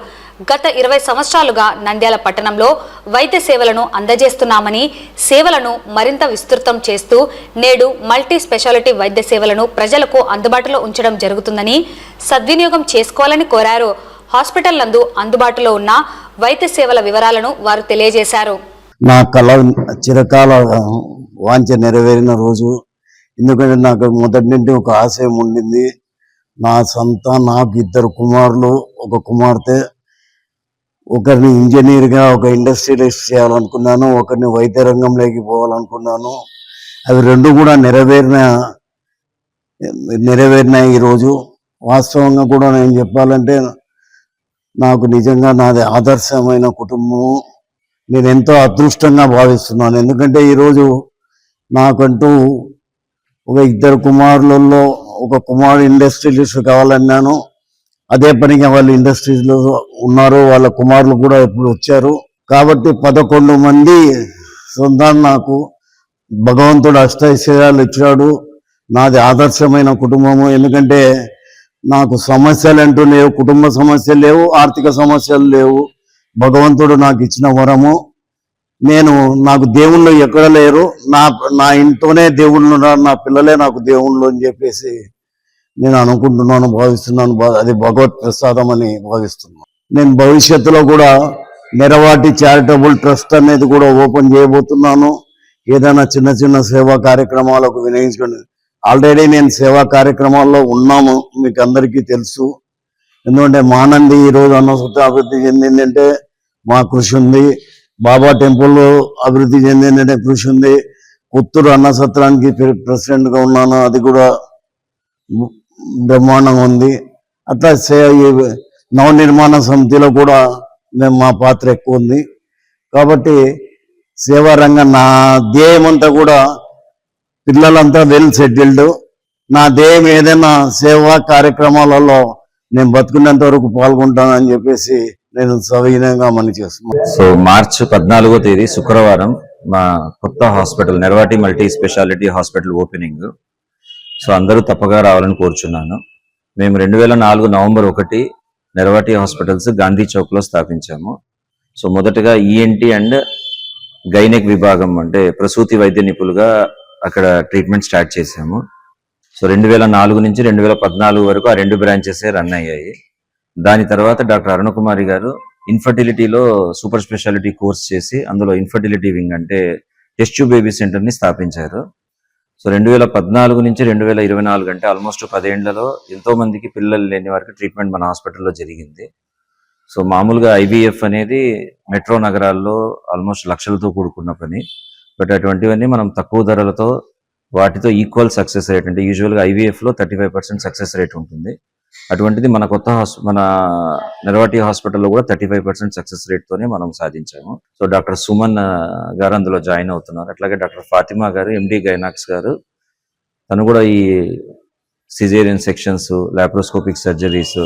గత 20 సంవత్సరాలుగా నంద్యాల పట్టణంలో వైద్య సేవలను అందజేస్తున్నామని, సేవలను మరింత విస్తృతం చేస్తూ నేడు మల్టీ స్పెషాలిటీ వైద్య సేవలను ప్రజలకు అందుబాటులో ఉంచడం జరుగుతుందని సద్వినియోగం చేసుకోవాలని కోరారు. హాస్పిటల్ నందు అందుబాటులో ఉన్న వైద్య సేవల వివరాలను వారు తెలియజేశారు. నా కళ చిరకాల వాంఛ నెరవేరిన రోజు. ఎందుకంటే నాకు మొదటి నుండి ఒక ఆశయం ఉండింది. నాకు 2 కుమారులు, ఒక కుమార్తె. ఒకరిని ఇంజనీర్గా, ఒక ఇండస్ట్రియలిస్ట్ చేయాలనుకున్నాను, ఒకరిని వైద్య రంగంలోకి పోవాలనుకున్నాను. అవి 2 కూడా నెరవేరిన ఈరోజు. వాస్తవంగా కూడా నేను చెప్పాలంటే నాకు నిజంగా నాది ఆదర్శమైన కుటుంబము. నేను ఎంతో అదృష్టంగా భావిస్తున్నాను. ఎందుకంటే ఈరోజు నాకంటూ ఒక 2 కుమారులలో ఒక కుమారుడు ఇండస్ట్రియలిస్ట్ కావాలన్నాను. అదే పనిగా వాళ్ళు ఇండస్ట్రీస్లో ఉన్నారు. వాళ్ళ కుమారులు కూడా ఇప్పుడు వచ్చారు. కాబట్టి 11 మంది సంతానం నాకు భగవంతుడు అష్టైశ్వర్యాలు ఇచ్చాడు. నాది ఆదర్శమైన కుటుంబము. ఎందుకంటే నాకు సమస్యలు అంటూ లేవు, కుటుంబ సమస్యలు లేవు, ఆర్థిక సమస్యలు లేవు. భగవంతుడు నాకు ఇచ్చిన వరము. నాకు దేవుళ్ళు ఎక్కడ లేరు, నా ఇంట్లోనే దేవుళ్ళు ఉన్నారు, నా పిల్లలే నాకు దేవుళ్ళు అని చెప్పేసి నేను అనుకుంటున్నాను, భావిస్తున్నాను. అది భగవత్ ప్రసాదం అని భావిస్తున్నాను. నేను భవిష్యత్తులో కూడా నెరవాటి చారిటబుల్ ట్రస్ట్ అనేది కూడా ఓపెన్ చేయబోతున్నాను. ఏదైనా చిన్న చిన్న సేవా కార్యక్రమాలకు వినియోగించుకోండి. ఆల్రెడీ నేను సేవా కార్యక్రమాల్లో ఉన్నాము, మీకు అందరికీ తెలుసు. ఎందుకంటే మానంది ఈరోజు అన్నసత్రం అభివృద్ధి చెందిందంటే మా కృషి ఉంది. బాబా టెంపుల్ అభివృద్ధి చెందిందంటే కృషి ఉంది. పుత్తూరు అన్నసత్రానికి ప్రెసిడెంట్గా ఉన్నాను, అది కూడా బ్రహ్మాండంగా ఉంది. అట్లా నవనిర్మాణ సమితిలో కూడా మా పాత్ర ఎక్కువ ఉంది. కాబట్టి సేవా రంగం నా ధ్యేయం అంతా కూడా పిల్లలంతా వెల్ సెటిల్డ్, నా ధ్యేయం ఏదైనా సేవా కార్యక్రమాలలో నేను బతుకున్నంత వరకు పాల్గొంటానని చెప్పేసి నేను సవినయంగా మనవి చేస్తున్నాను. సో మార్చి 14వ తేదీ శుక్రవారం మా కొత్త hospital Nervati multi speciality hospital opening. So అందరూ తప్పగా రావాలని కోరుచున్నాను. మేము 2004 నవంబర్ 1 నెర్వాటి హాస్పిటల్స్ గాంధీ చౌక్ లో స్థాపించాము. సో మొదటగా ఈఎన్టీ అండ్ గైనిక్ విభాగం అంటే ప్రసూతి వైద్య నిపుణులుగా అక్కడ ట్రీట్మెంట్ స్టార్ట్ చేశాము. సో 2004 నుంచి 2014 వరకు ఆ 2 బ్రాంచెస్ రన్ అయ్యాయి. దాని తర్వాత డాక్టర్ అరుణకుమారి గారు ఇన్ఫర్టిలిటీలో సూపర్ స్పెషాలిటీ కోర్స్ చేసి అందులో ఇన్ఫర్టిలిటీ వింగ్ అంటే టెస్ట్ ట్యూబ్ బేబీ సెంటర్ ని స్థాపించారు. సో 2014 నుంచి 2024 అంటే ఆల్మోస్ట్ 10 ఏళ్లలో ఎంతో మందికి పిల్లలు లేని వారికి ట్రీట్మెంట్ మన హాస్పిటల్లో జరిగింది. సో మామూలుగా ఐవీఎఫ్ అనేది మెట్రో నగరాల్లో ఆల్మోస్ట్ లక్షలతో కూడుకున్న పని. బట్ అటువంటివన్నీ మనం తక్కువ ధరలతో వాటితో ఈక్వల్ సక్సెస్ రేట్ అంటే యూజువల్గా ఐవీఎఫ్ లో 35% సక్సెస్ రేట్ ఉంటుంది. అటువంటిది మన మన నెర్వాటి హాస్పిటల్లో కూడా 35% సక్సెస్ రేట్ తోనే మనం సాధించాము. సో డాక్టర్ సుమన్ గారు అందులో జాయిన్ అవుతున్నారు. అట్లాగే డాక్టర్ ఫాతిమా గారు ఎండి గైనాక్స్ గారు, తను కూడా ఈ caesarean sections, laparoscopic surgeries,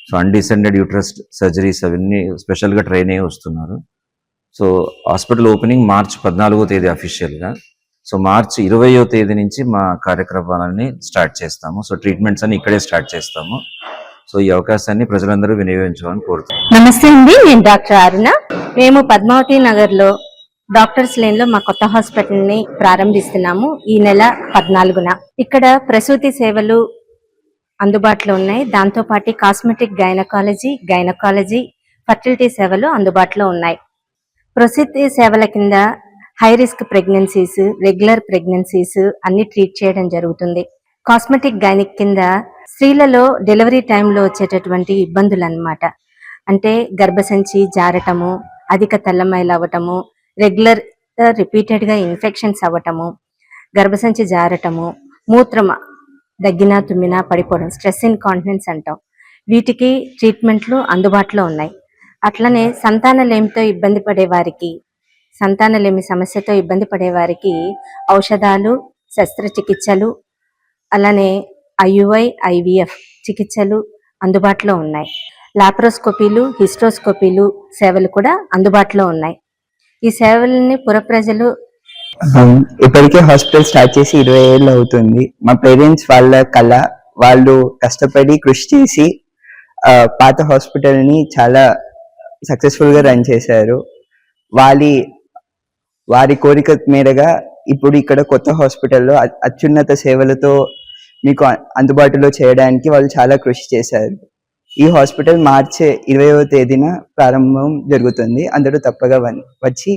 so undescended uterus surgeries అవన్నీ స్పెషల్ గా ట్రైన్ అయ్యి వస్తున్నారు. సో హాస్పిటల్ ఓపెనింగ్ మార్చి 14వ తేదీ అఫీషియల్ గా. సో మార్చి 20వ తేదీ నుంచి మా కార్యక్రమాలని స్టార్ట్ చేస్తాము. సో ట్రీట్మెంట్స్ అన్ని ఇక్కడే స్టార్ట్ చేస్తాము. సో ఈ అవకాశాన్ని ప్రజలందరూ వినియోగించాలని కోరుతున్నాను. నమస్తే అండి, నేను డాక్టర్ అరుణ. మేము పద్మావతి నగర్ లో డాక్టర్స్ లేన్ లో మా కొత్త హాస్పిటల్ ని ప్రారంభిస్తున్నాము ఈ నెల 14న. ఇక్కడ ప్రసూతి సేవలు అందుబాటులో ఉన్నాయి. దాంతో పాటు కాస్మెటిక్ గైనకాలజీ, ఫర్టిలిటీ సేవలు అందుబాటులో ఉన్నాయి. ప్రసూతి సేవల కింద high risk pregnancies, regular pregnancies అన్ని ట్రీట్ చేయడం జరుగుతుంది. కాస్మెటిక్ గైనిక్ కింద స్త్రీలలో డెలివరీ టైంలో వచ్చేటటువంటి ఇబ్బందులు అన్నమాట. అంటే గర్భసంచి జారటము, అధిక తెల్లమైలు అవ్వటము, రెగ్యులర్ రిపీటెడ్ గా ఇన్ఫెక్షన్స్ అవ్వటము, గర్భసంచి జారటము, మూత్రం దగ్గినా తుమ్మినా పడిపోవడం, స్ట్రెస్ ఇన్కాంటినెన్స్ అంటాం. వీటికి ట్రీట్మెంట్లు అందుబాటులో ఉన్నాయి. అట్లనే సంతానలేమి సమస్యతో ఇబ్బంది పడే వారికి ఔషధాలు, శస్త్రచికిత్సలు, అలానే ఐయుఐ, ఐవిఎఫ్ చికిత్సలు అందుబాటులో ఉన్నాయి. లాప్రోస్కోపీలు, హిస్ట్రోస్కోపీలు సేవలు కూడా అందుబాటులో ఉన్నాయి. ఈ సేవల్ని పురప్రజలు ఇప్పటికే హాస్పిటల్ స్టార్ట్ చేసి 20 ఏళ్ళు అవుతుంది. మా పేరెంట్స్ వాళ్ళ కళ, వాళ్ళు కష్టపడి కృషి చేసి పాత హాస్పిటల్ ని చాలా సక్సెస్ఫుల్ గా రన్ చేశారు. వారి కోరిక మేరగా ఇప్పుడు ఇక్కడ కొత్త హాస్పిటల్లో అత్యున్నత సేవలతో మీకు అందుబాటులో చేయడానికి వాళ్ళు చాలా కృషి చేశారు. ఈ హాస్పిటల్ మార్చి 20వ తేదీన ప్రారంభం జరుగుతుంది. అందరూ తప్పగా వచ్చి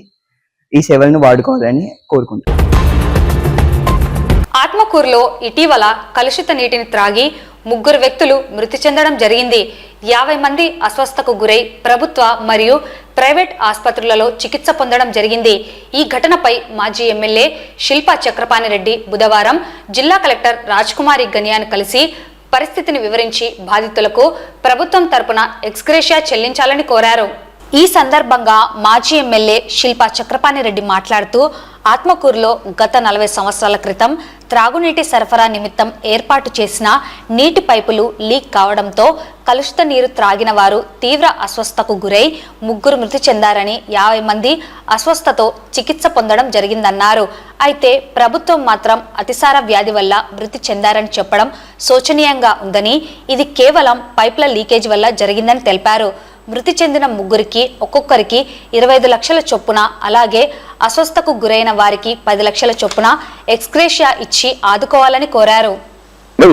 ఈ సేవలను వాడుకోవాలని కోరుకుంటున్నాను. ఆత్మకూరులో ఇటీవల కలుషిత నీటిని త్రాగి 3 వ్యక్తులు మృతి చెందడం జరిగింది. 50 మంది అస్వస్థకు గురై ప్రభుత్వ మరియు ప్రైవేట్ ఆసుపత్రులలో చికిత్స పొందడం జరిగింది. ఈ ఘటనపై మాజీ ఎమ్మెల్యే శిల్పా చక్రపాణిరెడ్డి బుధవారం జిల్లా కలెక్టర్ రాజ్కుమారి గనియాను కలిసి పరిస్థితిని వివరించి బాధితులకు ప్రభుత్వం తరపున ఎక్స్గ్రేషియా చెల్లించాలని కోరారు. ఈ సందర్భంగా మాజీ ఎమ్మెల్యే శిల్పా చక్రపాణిరెడ్డి మాట్లాడుతూ ఆత్మకూరులో గత 40 సంవత్సరాల క్రితం త్రాగునీటి సరఫరా నిమిత్తం ఏర్పాటు చేసిన నీటి పైపులు లీక్ కావడంతో కలుషిత నీరు త్రాగిన వారు తీవ్ర అస్వస్థకు గురై 3 మృతి చెందారని, 50 మంది అస్వస్థతో చికిత్స పొందడం జరిగిందన్నారు. అయితే ప్రభుత్వం మాత్రం అతిసార వ్యాధి వల్ల మృతి చెందారని చెప్పడం శోచనీయంగా ఉందని, ఇది కేవలం పైపుల లీకేజ్ వల్ల జరిగిందని తెలిపారు. మృతి చెందిన 3కి ఒక్కొక్కరికి 25 లక్షల చొప్పున, అలాగే అస్వస్థకు గురైన వారికి 10 లక్షల చొప్పున ఎక్స్గ్రేషియా ఇచ్చి ఆదుకోవాలని కోరారు.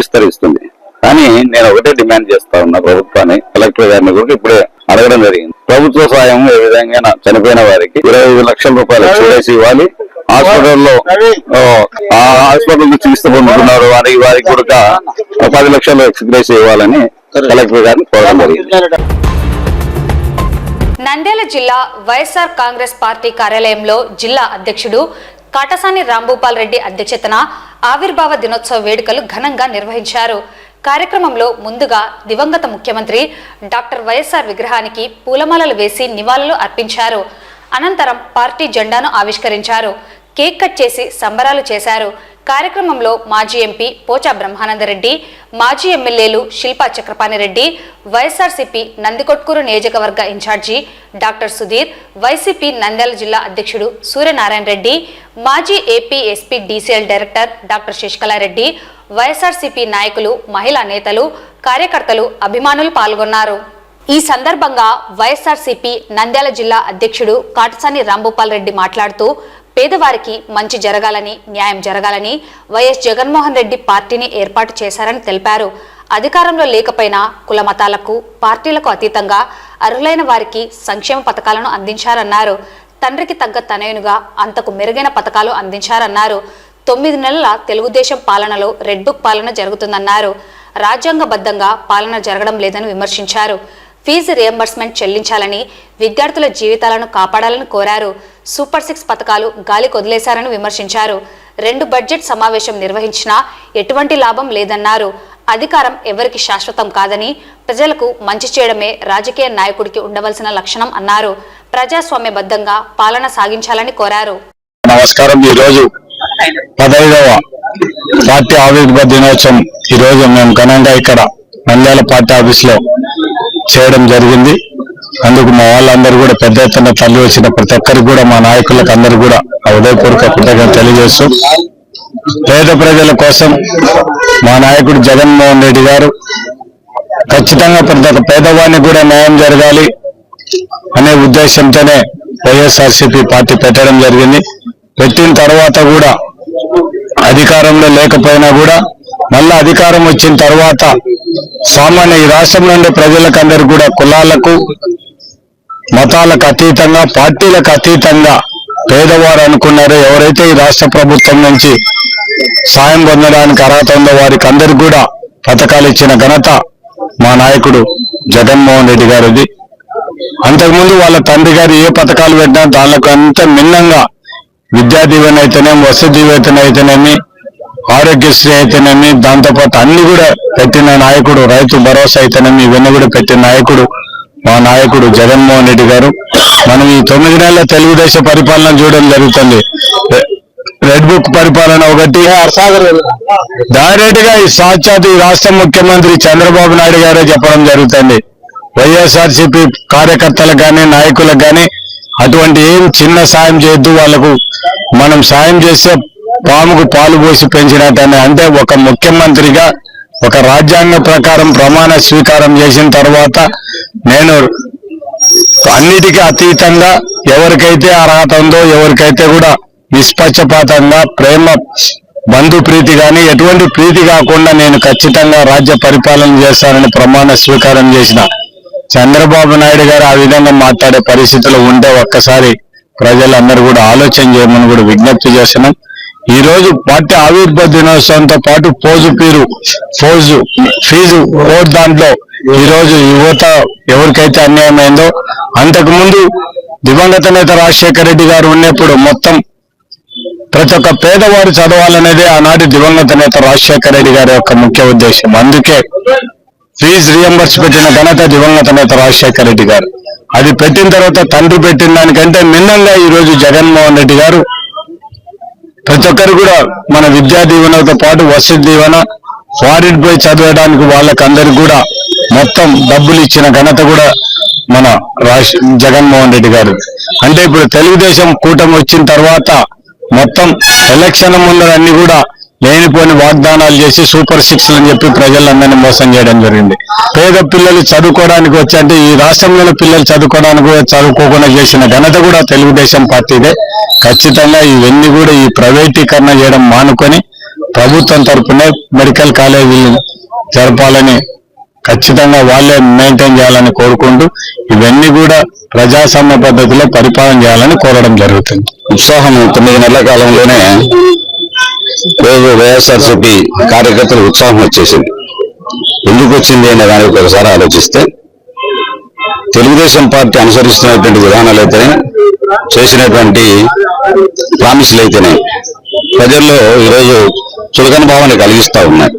విస్తరిస్తుంది కానీ నేను ఒకటే డిమాండ్ చేస్తా ఉన్నా ప్రభుత్వాన్ని, కలెక్టర్ గారిని కూడా ఇప్పుడే అడగడం జరిగింది. ప్రభుత్వ సాయం ఏ విధంగా చనిపోయిన వారికి 25 లక్షల రూపాయలు ఎక్స్గ్రేషియా ఇవ్వాలి. హాస్పిటల్లో చికిత్స పొందుతున్నారు వారికి కూడా 10 లక్షలు ఎక్స్గ్రేషియా ఇవ్వాలని కలెక్టర్ గారిని కోరడం జరిగింది. నంద్యాల జిల్లా వైఎస్ఆర్ కాంగ్రెస్ పార్టీ కార్యాలయంలో జిల్లా అధ్యక్షుడు కాటసాని రాంభూపాల్ రెడ్డి అధ్యక్షతన ఆవిర్భావ దినోత్సవ వేడుకలు ఘనంగా నిర్వహించారు. కార్యక్రమంలో ముందుగా దివంగత ముఖ్యమంత్రి డాక్టర్ వైఎస్ఆర్ విగ్రహానికి పూలమాలలు వేసి నివాళులు అర్పించారు. అనంతరం పార్టీ జెండాను ఆవిష్కరించారు. కేక్ కట్ చేసి సంబరాలు చేశారు. కార్యక్రమంలో మాజీ ఎంపీ పోచా బ్రహ్మానందరెడ్డి, మాజీ ఎమ్మెల్యేలు శిల్పా చక్రపాణిరెడ్డి, వైఎస్ఆర్సీపీ నందికొట్కూరు నియోజకవర్గ in charge doctor Sudheer, YCP Nandyal జిల్లా అధ్యక్షుడు సూర్యనారాయణ రెడ్డి, మాజీ AP SP DCL director doctor Sasikala Reddy, YSRCP నాయకులు, మహిళా నేతలు, కార్యకర్తలు, అభిమానులు పాల్గొన్నారు. ఈ సందర్భంగా వైఎస్ఆర్సీపీ నంద్యాల జిల్లా అధ్యక్షుడు కాటసాని రాంభూపాల్ రెడ్డి మాట్లాడుతూ పేదవారికి మంచి జరగాలని, న్యాయం జరగాలని వైఎస్ జగన్మోహన్ రెడ్డి పార్టీని ఏర్పాటు చేశారని తెలిపారు. అధికారంలో లేకపోయినా కుల మతాలకు, పార్టీలకు అతీతంగా అర్హులైన వారికి సంక్షేమ పథకాలను అందించారన్నారు. తండ్రికి తగ్గ తనయునుగా అంతకు మెరుగైన పథకాలు అందించారన్నారు. 9 నెలల తెలుగుదేశం పాలనలో రెడ్ బుక్ పాలన జరుగుతుందన్నారు. రాజ్యాంగబద్ధంగా పాలన జరగడం లేదని విమర్శించారు. ఫీజు రియంబర్స్మెంట్ చెల్లించాలని, విద్యార్థుల జీవితాలను కాపాడాలని కోరారు. సూపర్ 6 పథకాలు గాలి కొదిలేశారని విమర్శించారు. 2 బడ్జెట్ సమావేశం నిర్వహించినా ఎటువంటి లాభం లేదన్నారు. అధికారం ఎవరికి శాశ్వతం కాదని, ప్రజలకు మంచి చేయడమే రాజకీయ నాయకుడికి ఉండవలసిన లక్షణం అన్నారు. ప్రజాస్వామ్యబద్ధంగా పాలన సాగించాలని కోరారు. నమస్కారం. ఈ రోజు 15వ పార్టీ ఆవిర్భావ దినోత్సవం ఈ రోజు మేము ఘనంగా ఇక్కడ నంద్యాల పార్టీ ఆఫీస్ లో చేయడం జరిగింది. అందుకు మా వాళ్ళందరూ కూడా పెద్ద ఎత్తున తల్లి వచ్చిన ప్రతి ఒక్కరికి కూడా, మా నాయకులకు అందరూ కూడా హృదయపూర్వక కృతజ్ఞతలు తెలియజేస్తూ, పేద ప్రజల కోసం మా నాయకుడు జగన్మోహన్ రెడ్డి గారు ఖచ్చితంగా ప్రతి ఒక్క పేదవాడిని కూడా న్యాయం జరగాలి అనే ఉద్దేశంతోనే వైఎస్ఆర్సీపీ పార్టీ పెట్టడం జరిగింది. పెట్టిన తర్వాత కూడా అధికారంలో లేకపోయినా కూడా మళ్ళా అధికారం వచ్చిన తర్వాత సామాన్య ఈ రాష్ట్రంలో ఉండే ప్రజలకందరూ కూడా కులాలకు, మతాలకు అతీతంగా, పార్టీలకు అతీతంగా పేదవారు అనుకున్నారో, ఎవరైతే ఈ రాష్ట్ర ప్రభుత్వం నుంచి సాయం పొందడానికి అర్హత ఉందో వారికి అందరికీ కూడా పథకాలు ఇచ్చిన ఘనత మా నాయకుడు జగన్మోహన్ రెడ్డి గారిది. అంతకుముందు వాళ్ళ తండ్రి గారు ఏ పథకాలు పెట్టినా దానికి అంత మిన్నంగా విద్యా దీవెన అయితేనేమి, వసతి దీవెన అయితేనేమి, ఆరోగ్యశ్రీ అయితేనేమి, దాంతోపాటు అన్ని కూడా పెట్టిన నాయకుడు, రైతు భరోసా అయితేనేమి, ఇవన్నీ కూడా పెట్టిన నాయకుడు మా నాయకుడు జగన్మోహన్ రెడ్డి గారు. మనం ఈ 9 నెలల తెలుగుదేశం పరిపాలన చూడడం జరుగుతుంది. రెడ్ బుక్ పరిపాలన ఒకటి, డైరెక్ట్ గా ఈ సాక్షాత్ ఈ రాష్ట్ర ముఖ్యమంత్రి చంద్రబాబు నాయుడు గారే చెప్పడం జరుగుతుంది. వైఎస్ఆర్సీపీ కార్యకర్తలకు కానీ, నాయకులకు కానీ అటువంటి ఏం చిన్న సాయం చేయొద్దు, వాళ్ళకు మనం సాయం చేస్తే పాముకు పాలు పోసి పెంచినట్టనే. అంటే ఒక ముఖ్యమంత్రిగా ఒక రాజ్యాంగ ప్రకారం ప్రమాణ స్వీకారం చేసిన తర్వాత నేను అన్నిటికీ అతీతంగా ఎవరికైతే అర్హత ఉందో, ఎవరికైతే కూడా నిష్పక్షపాతంగా ప్రేమ, బంధు ప్రీతి కానీ ఎటువంటి ప్రీతి కాకుండా నేను ఖచ్చితంగా రాజ్య పరిపాలన చేస్తానని ప్రమాణ స్వీకారం చేసిన చంద్రబాబు నాయుడు గారు ఆ విధంగా మాట్లాడే పరిస్థితులు ఉంటే ఒక్కసారి ప్రజలందరూ కూడా ఆలోచన చేయమని కూడా విజ్ఞప్తి చేస్తున్నాం. ఈ రోజు పార్టీ ఆవిర్భావ దినోత్సవంతో పాటు ఫీజు కోడ్ దాంట్లో ఈ రోజు యువత ఎవరికైతే అన్యాయమైందో, అంతకుముందు దివంగత నేత రాజశేఖర రెడ్డి గారు ఉన్నప్పుడు మొత్తం ప్రతి ఒక్క పేదవాడు చదవాలనేది ఆనాటి దివంగత నేత రాజశేఖర రెడ్డి గారి యొక్క ముఖ్య ఉద్దేశం. అందుకే ఫీజు రియంబర్స్ పెట్టిన ఘనత దివంగత నేత రాజశేఖర రెడ్డి గారు. అది పెట్టిన తర్వాత తండ్రి పెట్టిన దానికంటే మిన్నంగా ఈ రోజు జగన్మోహన్ రెడ్డి గారు ప్రతి ఒక్కరు కూడా మన విద్యా దీవెనతో పాటు వసతి దీవెన, ఫారిన్ పోయి చదవడానికి వాళ్ళకందరికి కూడా మొత్తం డబ్బులు ఇచ్చిన ఘనత కూడా మన జగన్మోహన్ రెడ్డి గారు. అంటే ఇప్పుడు తెలుగుదేశం కూటమి వచ్చిన తర్వాత మొత్తం ఎలక్షన్ ముందర అన్ని కూడా లేనిపోని వాగ్దానాలు చేసి సూపర్ 6 అని చెప్పి ప్రజలందరినీ మోసం చేయడం జరిగింది. పేద పిల్లలు చదువుకోవడానికి వచ్చి, అంటే ఈ రాష్ట్రంలోని పిల్లలు చదువుకోవడానికి చదువుకోకుండా చేసిన ఘనత కూడా తెలుగుదేశం పార్టీదే. ఖచ్చితంగా ఇవన్నీ కూడా ఈ ప్రైవేటీకరణ చేయడం మానుకొని ప్రభుత్వం తరఫునే మెడికల్ కాలేజీలు జరపాలని, ఖచ్చితంగా వాళ్ళే మెయింటైన్ చేయాలని కోరుకుంటూ ఇవన్నీ కూడా ప్రజాస్వామ్య పద్ధతిలో పరిపాలన చేయాలని కోరడం జరుగుతుంది. ఉత్సాహం 9 నెలల కాలంలోనే రోజు వైఎస్ఆర్సీపీ కార్యకర్తలు ఉత్సాహం వచ్చేసింది. ఎందుకు వచ్చింది అనే దానికి ఒకసారి ఆలోచిస్తే, తెలుగుదేశం పార్టీ అనుసరిస్తున్నటువంటి విధానాలు అయితేనే, చేసినటువంటి ప్రామిసులు అయితేనే ప్రజల్లో ఈరోజు చులకన భావాన్ని కలిగిస్తా ఉన్నాయి.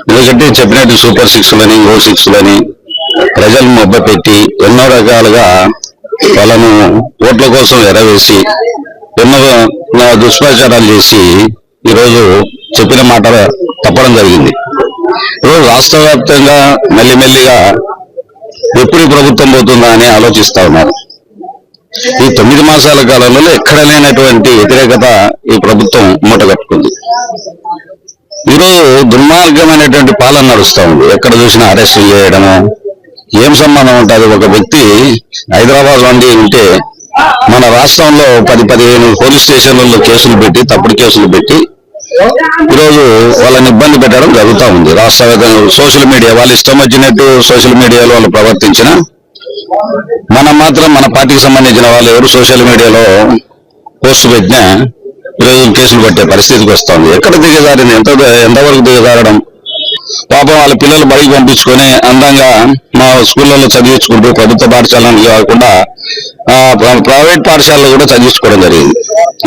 ఎందుకంటే చెప్పినట్టు సూపర్ 6లని, O6లని ప్రజలను మొబ్బపెట్టి ఎన్నో రకాలుగా వాళ్ళను ఓట్ల కోసం ఎరవేసి ఎన్నో దుష్ప్రచారాలు చేసి ఈరోజు చెప్పిన మాట తప్పడం జరిగింది. ఈరోజు రాష్ట్ర వ్యాప్తంగా మెల్లిమెల్లిగా ఎప్పుడు ప్రభుత్వం పోతుందా అని ఆలోచిస్తా ఉన్నారు. ఈ 9 మాసాల కాలంలో ఎక్కడ లేనటువంటి వ్యతిరేకత ఈ ప్రభుత్వం మూటగట్టుకుంది. ఈరోజు దుర్మార్గమైనటువంటి పాలన నడుస్తా ఉంది. ఎక్కడ చూసినా అరెస్టులు చేయడము, ఏం సంబంధం ఉంటుంది? ఒక వ్యక్తి హైదరాబాద్ వండి ఉంటే మన రాష్ట్రంలో 10-15 పోలీస్ స్టేషన్లలో కేసులు పెట్టి, తప్పుడు కేసులు పెట్టి ఈరోజు వాళ్ళని ఇబ్బంది పెట్టడం జరుగుతూ ఉంది. రాష్ట్ర సోషల్ మీడియా వాళ్ళు ఇష్టం వచ్చినట్టు సోషల్ మీడియాలో వాళ్ళు ప్రవర్తించిన, మనం మాత్రం మన పార్టీకి సంబంధించిన వాళ్ళు ఎవరు సోషల్ మీడియాలో పోస్ట్ పెట్టినా ఈరోజు కేసులు పెట్టే పరిస్థితికి వస్తుంది. ఎక్కడ దిగజారింది? ఎంతవరకు దిగజారడం? పాపం వాళ్ళ పిల్లలు బడికి పంపించుకొని అందంగా మా స్కూళ్ళలో చదివించుకుంటూ ప్రభుత్వ పాఠశాలను కాకుండా ప్రైవేట్ పాఠశాలలో కూడా చదివించుకోవడం జరిగింది.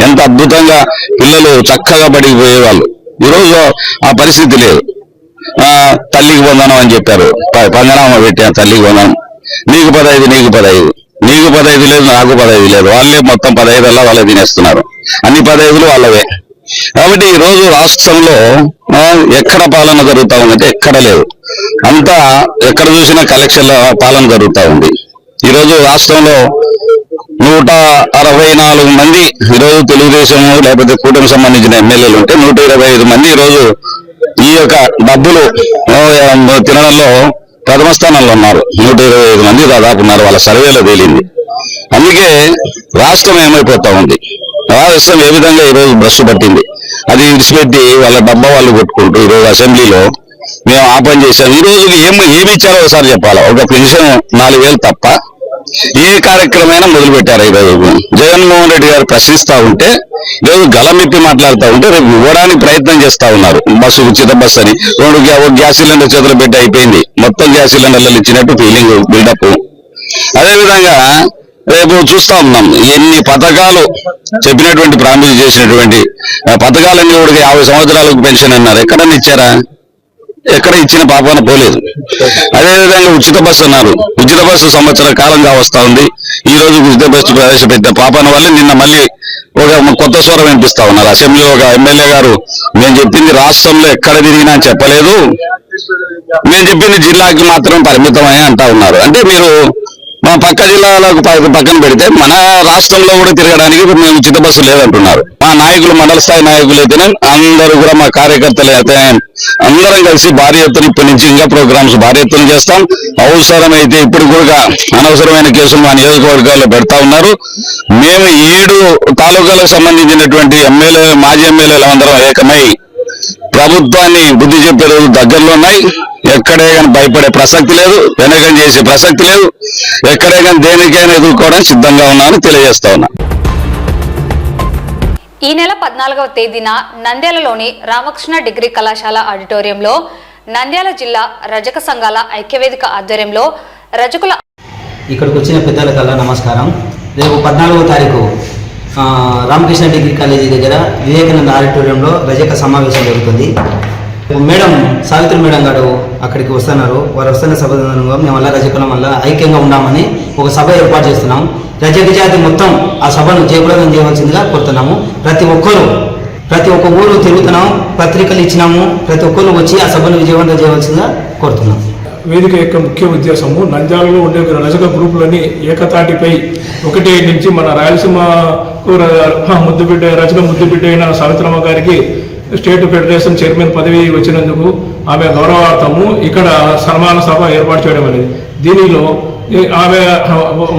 ఎంత అద్భుతంగా పిల్లలు చక్కగా బడికి పోయేవాళ్ళు. ఈరోజు ఆ పరిస్థితి లేదు. తల్లికి వందనం అని చెప్పారు, పంగనామా పెట్టాను తల్లికి వందనం, నీకు 15 నీకు 15, నీకు 15 లేదు నాకు 15 లేదు, వాళ్ళే మొత్తం 15 వాళ్ళే తినేస్తున్నారు. అన్ని 15 వాళ్ళవే. కాబట్టి ఈ రోజు రాష్ట్రంలో ఎక్కడ పాలన జరుగుతా ఉందంటే ఎక్కడ లేదు. అంతా ఎక్కడ చూసినా కలెక్షన్ల పాలన జరుగుతూ ఉంది. ఈరోజు రాష్ట్రంలో 164 మంది ఈరోజు తెలుగుదేశం లేకపోతే కూటమికి సంబంధించిన ఎమ్మెల్యేలు ఉంటే 125 మంది ఈరోజు ఈ యొక్క డబ్బులు తినడంలో ప్రథమ స్థానంలో ఉన్నారు. 125 మంది దాదాపు ఉన్నారు. వాళ్ళ సర్వేలో తేలింది. అందుకే రాష్ట్రం ఏమైపోతా ఉంది, రాష్ట్రం ఏ విధంగా ఈరోజు బ్రష్ పట్టింది. అది విడిచిపెట్టి వాళ్ళ డబ్బా వాళ్ళు కొట్టుకుంటూ ఈరోజు అసెంబ్లీలో మేము ఆ పని చేశాం. ఈ రోజు ఏమి ఇచ్చారో ఒకసారి చెప్పాలా? ఒక పెన్షన్ 4,000 తప్ప ఏ కార్యక్రమైనా మొదలు పెట్టారు. ఈరోజు జగన్మోహన్ రెడ్డి గారు ప్రశ్నిస్తా ఉంటే, ఈరోజు గలమెత్తి మాట్లాడుతూ ఉంటే రేపు ఇవ్వడానికి ప్రయత్నం చేస్తా ఉన్నారు. బస్సు ఉచిత బస్సు అని 2 గ్యాస్ సిలిండర్ చేతులు పెట్టి అయిపోయింది. మొత్తం గ్యాస్ సిలిండర్లు ఇచ్చినట్టు ఫీలింగ్ బిల్డప్. అదేవిధంగా రేపు చూస్తా ఉన్నాం ఎన్ని పథకాలు చెప్పినటువంటి ప్రామిస్ చేసినటువంటి పథకాలన్నీ కూడా 50 సంవత్సరాలకు పెన్షన్ అన్నారు. ఎక్కడన్నా ఇచ్చారా? ఎక్కడ ఇచ్చిన పాపాన పోలేదు. అదేవిధంగా ఉచిత బస్సు అన్నారు. ఉచిత బస్సు సంవత్సర కాలంగా వస్తా ఉంది. ఈ రోజు ఉచిత బస్సు ప్రవేశపెట్టిన పాపాన వల్ల నిన్న మళ్ళీ ఒక కొత్త స్వరం వినిపిస్తా ఉన్నారు. అసెంబ్లీలో ఒక ఎమ్మెల్యే గారు, మేము చెప్పింది రాష్ట్రంలో ఎక్కడ తిరిగినా చెప్పలేదు, మేము చెప్పింది జిల్లాకి మాత్రం పరిమితమని అంటా ఉన్నారు. అంటే మీరు మా పక్క జిల్లాలకు పక్కన పెడితే మన రాష్ట్రంలో కూడా తిరగడానికి మేము ఉచిత బస్సు లేదంటున్నారు. మా నాయకులు, మండల స్థాయి నాయకులు అయితేనే అందరూ కూడా, మా కార్యకర్తలు అయితే అందరం కలిసి భారీ ఎత్తున ఇప్పటి నుంచి ఇంకా ప్రోగ్రామ్స్ భారీ ఎత్తున చేస్తాం. అవసరమైతే ఇప్పుడు కూడా అనవసరమైన కేసులు మా నియోజకవర్గాల్లో పెడతా ఉన్నారు. మేము 7 తాలూకాలకు సంబంధించినటువంటి మాజీ ఎమ్మెల్యేలు అందరం ఏకమై ప్రభుత్వాన్ని బుద్ధి చెప్పే రోజు దగ్గరలో ఉన్నాయి. ఎక్కడే కానీ భయపడే ప్రసక్తి లేదు, వెనకం చేసే ప్రసక్తి లేదు. ఎక్కడే కానీ దేనికైనా ఎదుర్కోవడానికి సిద్ధంగా ఉన్నామని తెలియజేస్తా ఉన్నా. ఈ నెల 14వ తేదీన నంద్యాలలోని రామకృష్ణ డిగ్రీ కళాశాల ఆడిటోరియంలో నంద్యాల జిల్లా రజక సంఘాల ఐక్యవేదిక ఆధ్వర్యంలో రజకుల ఇక్కడికి వచ్చిన పెద్దలకల్లా నమస్కారం. రేపు 14వ తారీఖు రామకృష్ణ డిగ్రీ కాలేజీ దగ్గర వివేకానంద ఆడిటోరియంలో రజక సమావేశం జరుగుతుంది. మేడం సావిత్రి మేడం గారు అక్కడికి వస్తున్నారు. వారు వస్తున్న సభ మేము వల్ల రజకులం వల్ల ఐక్యంగా ఉన్నామని ఒక సభ ఏర్పాటు చేస్తున్నాం. రజక జాతి మొత్తం ఆ సభను జయప్రదం చేయవలసిందిగా కోరుతున్నాము. ప్రతి ఒక్క ఊరు తిరుగుతున్నాము, పత్రికలు ఇచ్చినాము. ప్రతి ఒక్కరు వచ్చి ఆ సభను విజయవంతం చేయవలసిందిగా కోరుతున్నాం. వేదిక యొక్క ముఖ్య ఉద్దేశము నంద్యాలలో ఉండే రజక గ్రూపులని ఏకతాటిపై 1 నుంచి మన రాయలసీమకు రజక ముద్దుబిడ్డ అయిన సావిత్రమ్మ గారికి స్టేట్ ఫెడరేషన్ చైర్మన్ పదవి వచ్చినందుకు ఆమె గౌరవార్థము ఇక్కడ సన్మాన సభ ఏర్పాటు చేయడం అనేది. దీనిలో ఆమె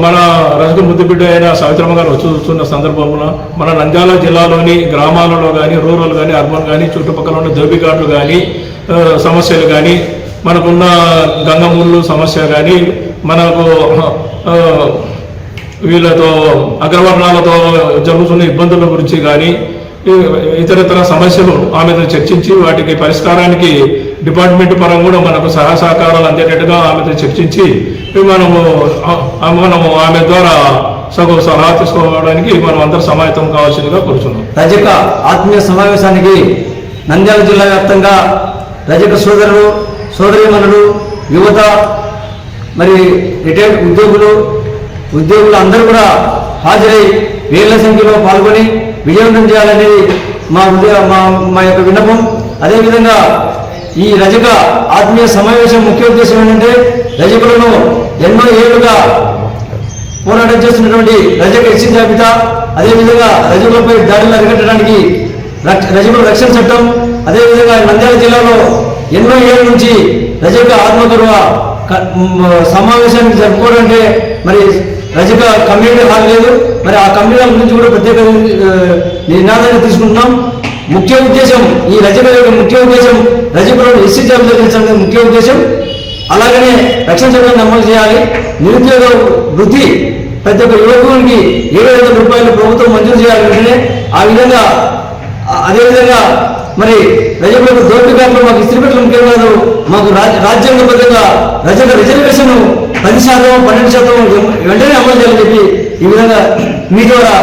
మన రజక ముద్దుబిడ్డ అయిన సావిత్రమ్మ గారు వస్తున్న సందర్భంలో మన నంద్యాల జిల్లాలోని గ్రామాలలో కానీ, రూరల్ కానీ, అర్బన్ కానీ, చుట్టుపక్కల ఉన్న దోబిఘాట్లు కానీ, సమస్యలు కానీ, మనకున్న గంగమూళ్ళు సమస్య కానీ, మనకు వీళ్ళతో అగ్రవర్ణాలతో జరుగుతున్న ఇబ్బందుల గురించి కానీ, ఇతరతర సమస్యలు ఆమెతో చర్చించి వాటికి పరిష్కారానికి డిపార్ట్మెంట్ పరంగా కూడా మనకు సహకారాలు అందేటట్టుగా ఆమెతో చర్చించి మనము ఆమె ద్వారా సలహా తీసుకోవడానికి మనం అందరూ సమాయత్తం కావాల్సిందిగా కోరుతున్నాం. రజక ఆత్మీయ సమావేశానికి నంద్యాల జిల్లా వ్యాప్తంగా రజక సోదరులు, సోదరీమణులు, యువత, మరి రిటైర్డ్ ఉద్యోగులు, ఉద్యోగులు అందరూ కూడా హాజరై వేల సంఖ్యలో పాల్గొని విజయవంతం చేయాలనేది మా యొక్క విన్నపం. అదేవిధంగా ఈ రజక ఆత్మీయ సమావేశం ముఖ్య ఉద్దేశం ఏంటంటే రజకులను ఎన్నో ఏళ్లుగా పోరాటం చేస్తున్నటువంటి రజక ఎస్సీ జాబితా, అదేవిధంగా రజకులపై దాడులు అరికట్టడానికి రజకుల రక్షణ చట్టం, అదేవిధంగా నంద్యాల జిల్లాలో ఎన్నో ఏళ్ళ నుంచి రజక ఆత్మగౌరవ సమావేశానికి జరుపుకోవడంటే మరి రజక కమ్యూనిటీ హాల్ లేదు. మరి ఆ కమ్యూనిటీ హాల్ గురించి కూడా ప్రత్యేక నినాదాన్ని తీసుకుంటున్నాం. ముఖ్య ఉద్దేశం ఈ రజక యొక్క ముఖ్య ఉద్దేశం రజకులను ఎస్సీ జాబితా చేర్చడం ముఖ్య ఉద్దేశం. అలాగనే రక్షణ చట్టాన్ని అమలు చేయాలి. నిరుద్యోగ వృద్ధి ప్రతి ఒక్క యువకునికి 7,500 రూపాయలు ప్రభుత్వం మంజూరు చేయాలంటే ఆ విధంగా అదేవిధంగా మరి రజకులకు దోపిడీలో మాకు ఇస్త్రీ పెట్టడం ముఖ్యం కాదు, మాకు రాజ్యాంగబద్ధంగా రజక రిజర్వేషన్ 10%, 12% వెంటనే అమలు చేయాలని చెప్పి ఈ విధంగా మీ ద్వారా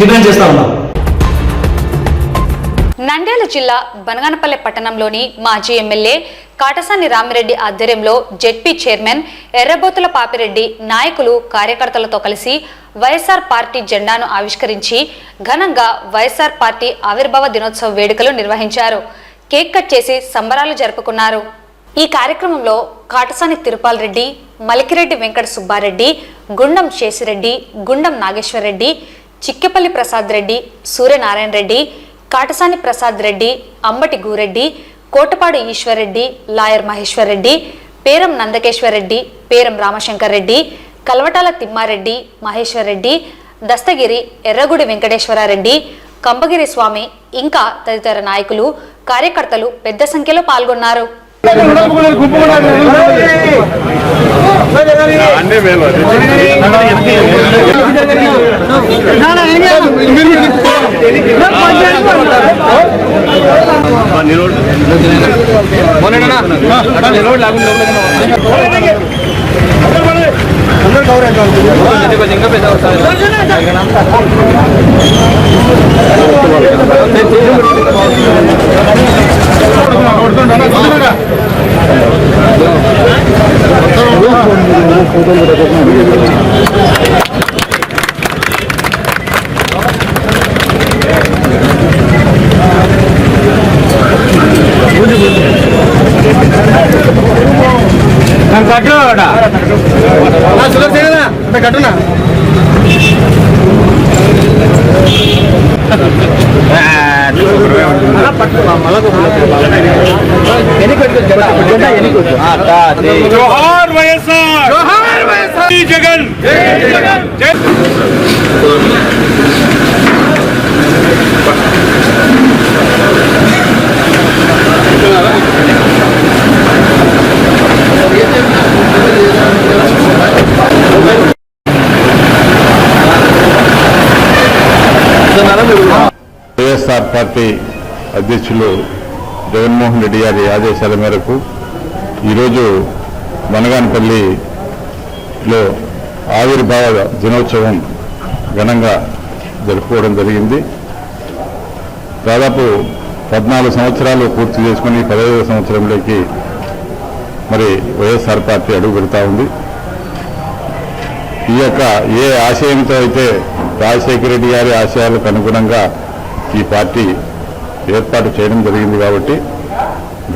డిమాండ్ చేస్తా ఉన్నాం. నంద్యాల జిల్లా బనగానపల్లె పట్టణంలోని మాజీ ఎమ్మెల్యే కాటసాని రామిరెడ్డి ఆధ్వర్యంలో జెడ్పీ చైర్మన్ ఎర్రబోతుల పాపిరెడ్డి నాయకులు కార్యకర్తలతో కలిసి వైఎస్ఆర్ పార్టీ జెండాను ఆవిష్కరించి ఘనంగా వైఎస్ఆర్ పార్టీ ఆవిర్భావ దినోత్సవ వేడుకలు నిర్వహించారు. కేక్ కట్ చేసి సంబరాలు జరుపుకున్నారు. ఈ కార్యక్రమంలో కాటసాని తిరుపాల్ రెడ్డి, మలికిరెడ్డి వెంకట సుబ్బారెడ్డి, గుండం శేషిరెడ్డి, గుండం నాగేశ్వరరెడ్డి, చిక్కెపల్లి ప్రసాద్ రెడ్డి, సూర్యనారాయణ రెడ్డి, కాటసాని ప్రసాద్ రెడ్డి, అంబటి గూరెడ్డి, కోటపాడు ఈశ్వర్రెడ్డి, లాయర్ మహేశ్వర్ రెడ్డి, పేరం నందకేశ్వర్ రెడ్డి, పేరం రామశంకర్ రెడ్డి, కల్వటాల తిమ్మారెడ్డి, మహేశ్వర్ రెడ్డి, దస్తగిరి, ఎర్రగుడి వెంకటేశ్వరారెడ్డి, కంబగిరి స్వామి ఇంకా తదితర నాయకులు కార్యకర్తలు పెద్ద సంఖ్యలో పాల్గొన్నారు. కట్టునా జోహార్ వైఎస్ఆర్, జోహార్ వైఎస్ఆర్, జగన్ జగన్ వైఎస్ఆర్ పార్టీ అధ్యక్షులు జగన్మోహన్ రెడ్డి గారి ఆదేశాల మేరకు ఈరోజు బనగానపల్లిలో ఆవిర్భావ దినోత్సవం ఘనంగా జరుపుకోవడం జరిగింది. దాదాపు 14 సంవత్సరాలు పూర్తి చేసుకుని 15వ సంవత్సరంలోకి మరి వైఎస్ఆర్ పార్టీ అడుగు పెడతా ఉంది. ఈ యొక్క ఏ ఆశయంతో అయితే రాజశేఖర రెడ్డి గారి ఆశయాలకు అనుగుణంగా ఈ పార్టీ ఏర్పాటు చేయడం జరిగింది కాబట్టి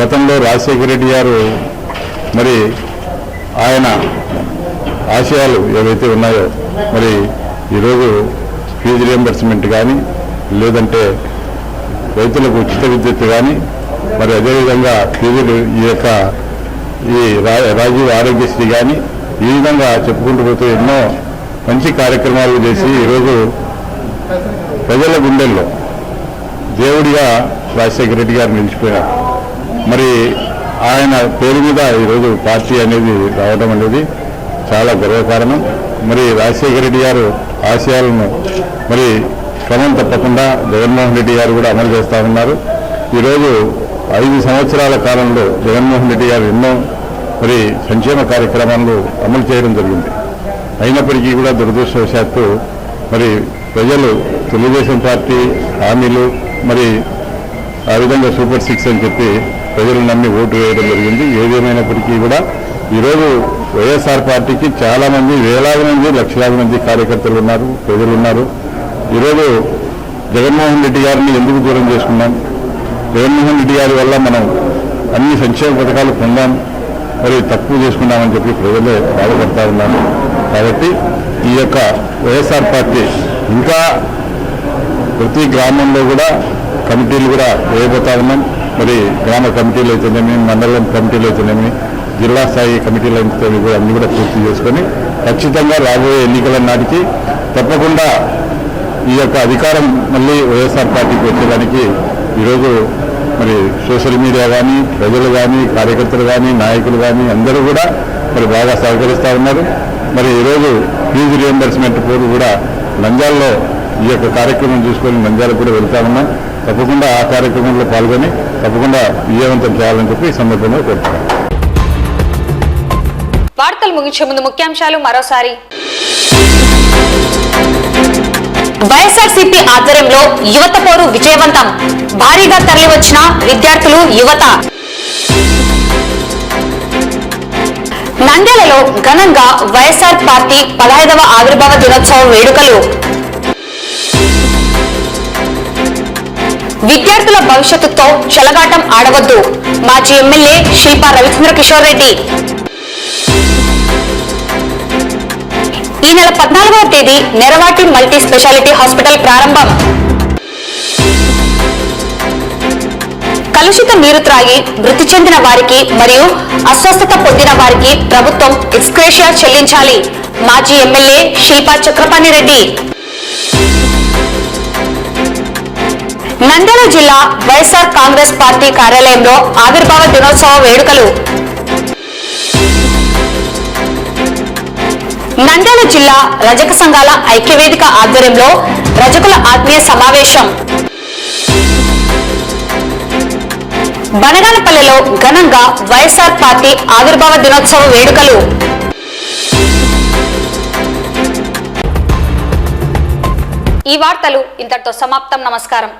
గతంలో రాజశేఖర రెడ్డి గారు మరి ఆయన ఆశయాలు ఏవైతే ఉన్నాయో మరి ఈరోజు ఫీజు రియంబర్స్మెంట్ కానీ లేదంటే రైతులకు ఉచిత విద్యుత్ కానీ మరి అదేవిధంగా ఫీజులు ఈ రాజీవ్ ఆరోగ్యశ్రీ కానీ ఈ విధంగా చెప్పుకుంటూ పోతూ ఎన్నో మంచి కార్యక్రమాలు చేసి ఈరోజు ప్రజల గుండెల్లో దేవుడిగా రాజశేఖర రెడ్డి గారు నిలిచిపోయినారు. మరి ఆయన పేరు మీద ఈరోజు పార్టీ అనేది రావడం అనేది చాలా గర్వకారణం. మరి రాజశేఖర రెడ్డి గారు ఆశయాలను మరి క్రమం తప్పకుండా జగన్మోహన్ రెడ్డి గారు కూడా అమలు చేస్తూ ఉన్నారు. ఈరోజు 5 సంవత్సరాల కాలంలో జగన్మోహన్ రెడ్డి గారు ఎన్నో మరి సంక్షేమ కార్యక్రమాలను అమలు చేయడం జరిగింది. అయినప్పటికీ కూడా దురదృష్టవశాత్తు మరి ప్రజలు తెలుగుదేశం పార్టీ హామీలు మరి ఆ విధంగా సూపర్ 6 అని చెప్పి ప్రజలు నమ్మి ఓటు వేయడం జరిగింది. ఏదేమైనప్పటికీ కూడా ఈరోజు వైఎస్ఆర్ పార్టీకి చాలా మంది, వేలాది మంది, లక్షలాది మంది కార్యకర్తలు ఉన్నారు, ప్రజలు ఉన్నారు. ఈరోజు జగన్మోహన్ రెడ్డి గారిని ఎందుకు దూరం చేసుకున్నాం? జగన్మోహన్ రెడ్డి గారి వల్ల మనం అన్ని సంక్షేమ పథకాలు పొందాం, మరి తక్కువ చేసుకున్నామని చెప్పి ప్రజలే బాధపడతా ఉన్నారు. కాబట్టి ఈ యొక్క వైఎస్ఆర్ పార్టీ ఇంకా ప్రతి గ్రామంలో కూడా కమిటీలు కూడా వేయబోతా ఉన్నాం. మరి గ్రామ కమిటీలు అయితేనేమి, మండలం కమిటీలు అయితేనేమి, జిల్లా స్థాయి కమిటీలు అయితే అన్ని కూడా పూర్తి చేసుకొని ఖచ్చితంగా రాబోయే ఎన్నికల నాటికి తప్పకుండా ఈ యొక్క అధికారం మళ్ళీ వైఎస్ఆర్ పార్టీకి వచ్చేదానికి ఈరోజు మరి సోషల్ మీడియా కానీ, ప్రజలు కానీ, కార్యకర్తలు కానీ, నాయకులు కానీ అందరూ కూడా మరి బాగా సహకరిస్తూ ఉన్నారు. మరి ఈరోజు ఫీజు రియంబర్స్మెంట్ కోడ్ కూడా నంద్యాలలో ఈ యొక్క కార్యక్రమం చూసుకొని నంద్యాలకు కూడా వెళ్తా ఉన్నాం. తప్పకుండా ఆ కార్యక్రమంలో పాల్గొని తప్పకుండా విజయవంతం చేయాలని చెప్పి ఈ సందర్భంగా కోరుతున్నాను. వార్తలు ముగించే ముందు ముఖ్యాంశాలు మరోసారి. వైఎస్ఆర్సీపీ ఆధ్వర్యంలో యువత పోరు విజయవంతం. భారీగా తరలివచ్చిన విద్యార్థులు, యువత. నంద్యాలలో ఘనంగా వైఎస్ఆర్ పార్టీ 15వ ఆవిర్భావ దినోత్సవ వేడుకలు. విద్యార్థుల భవిష్యత్తుతో చెలగాటం ఆడవద్దు. మాజీ ఎమ్మెల్యే శిల్పా రవిచంద్ర కిషోర్ రెడ్డి. ఈ నెల 14వ తేదీ నెరవాటి మల్టీ స్పెషాలిటీ హాస్పిటల్ ప్రారంభం. కలుషిత నీరు త్రాగి మృతి చెందిన వారికి మరియు అస్వస్థత పొందిన వారికి ప్రభుత్వం ఎక్స్గ్రేషియా చెల్లించాలి. మాజీ ఎమ్మెల్యే శిల్పా చక్రపాణి రెడ్డి. నంద్యాల జిల్లా వైఎస్ఆర్ కాంగ్రెస్ పార్టీ కార్యాలయంలో ఆవిర్భావ దినోత్సవ వేడుకలు. నంద్యాల జిల్లా రజక సంఘాల ఐక్యవేదిక ఆధ్వర్యంలో రజకుల ఆత్మీయ సమావేశం. బనగానపల్లెలో ఘనంగా వైఎస్ఆర్ పార్టీ ఆవిర్భావ దినోత్సవ వేడుకలు. ఈ వార్తలు ఇంతటితో సమాప్తం. నమస్కారం.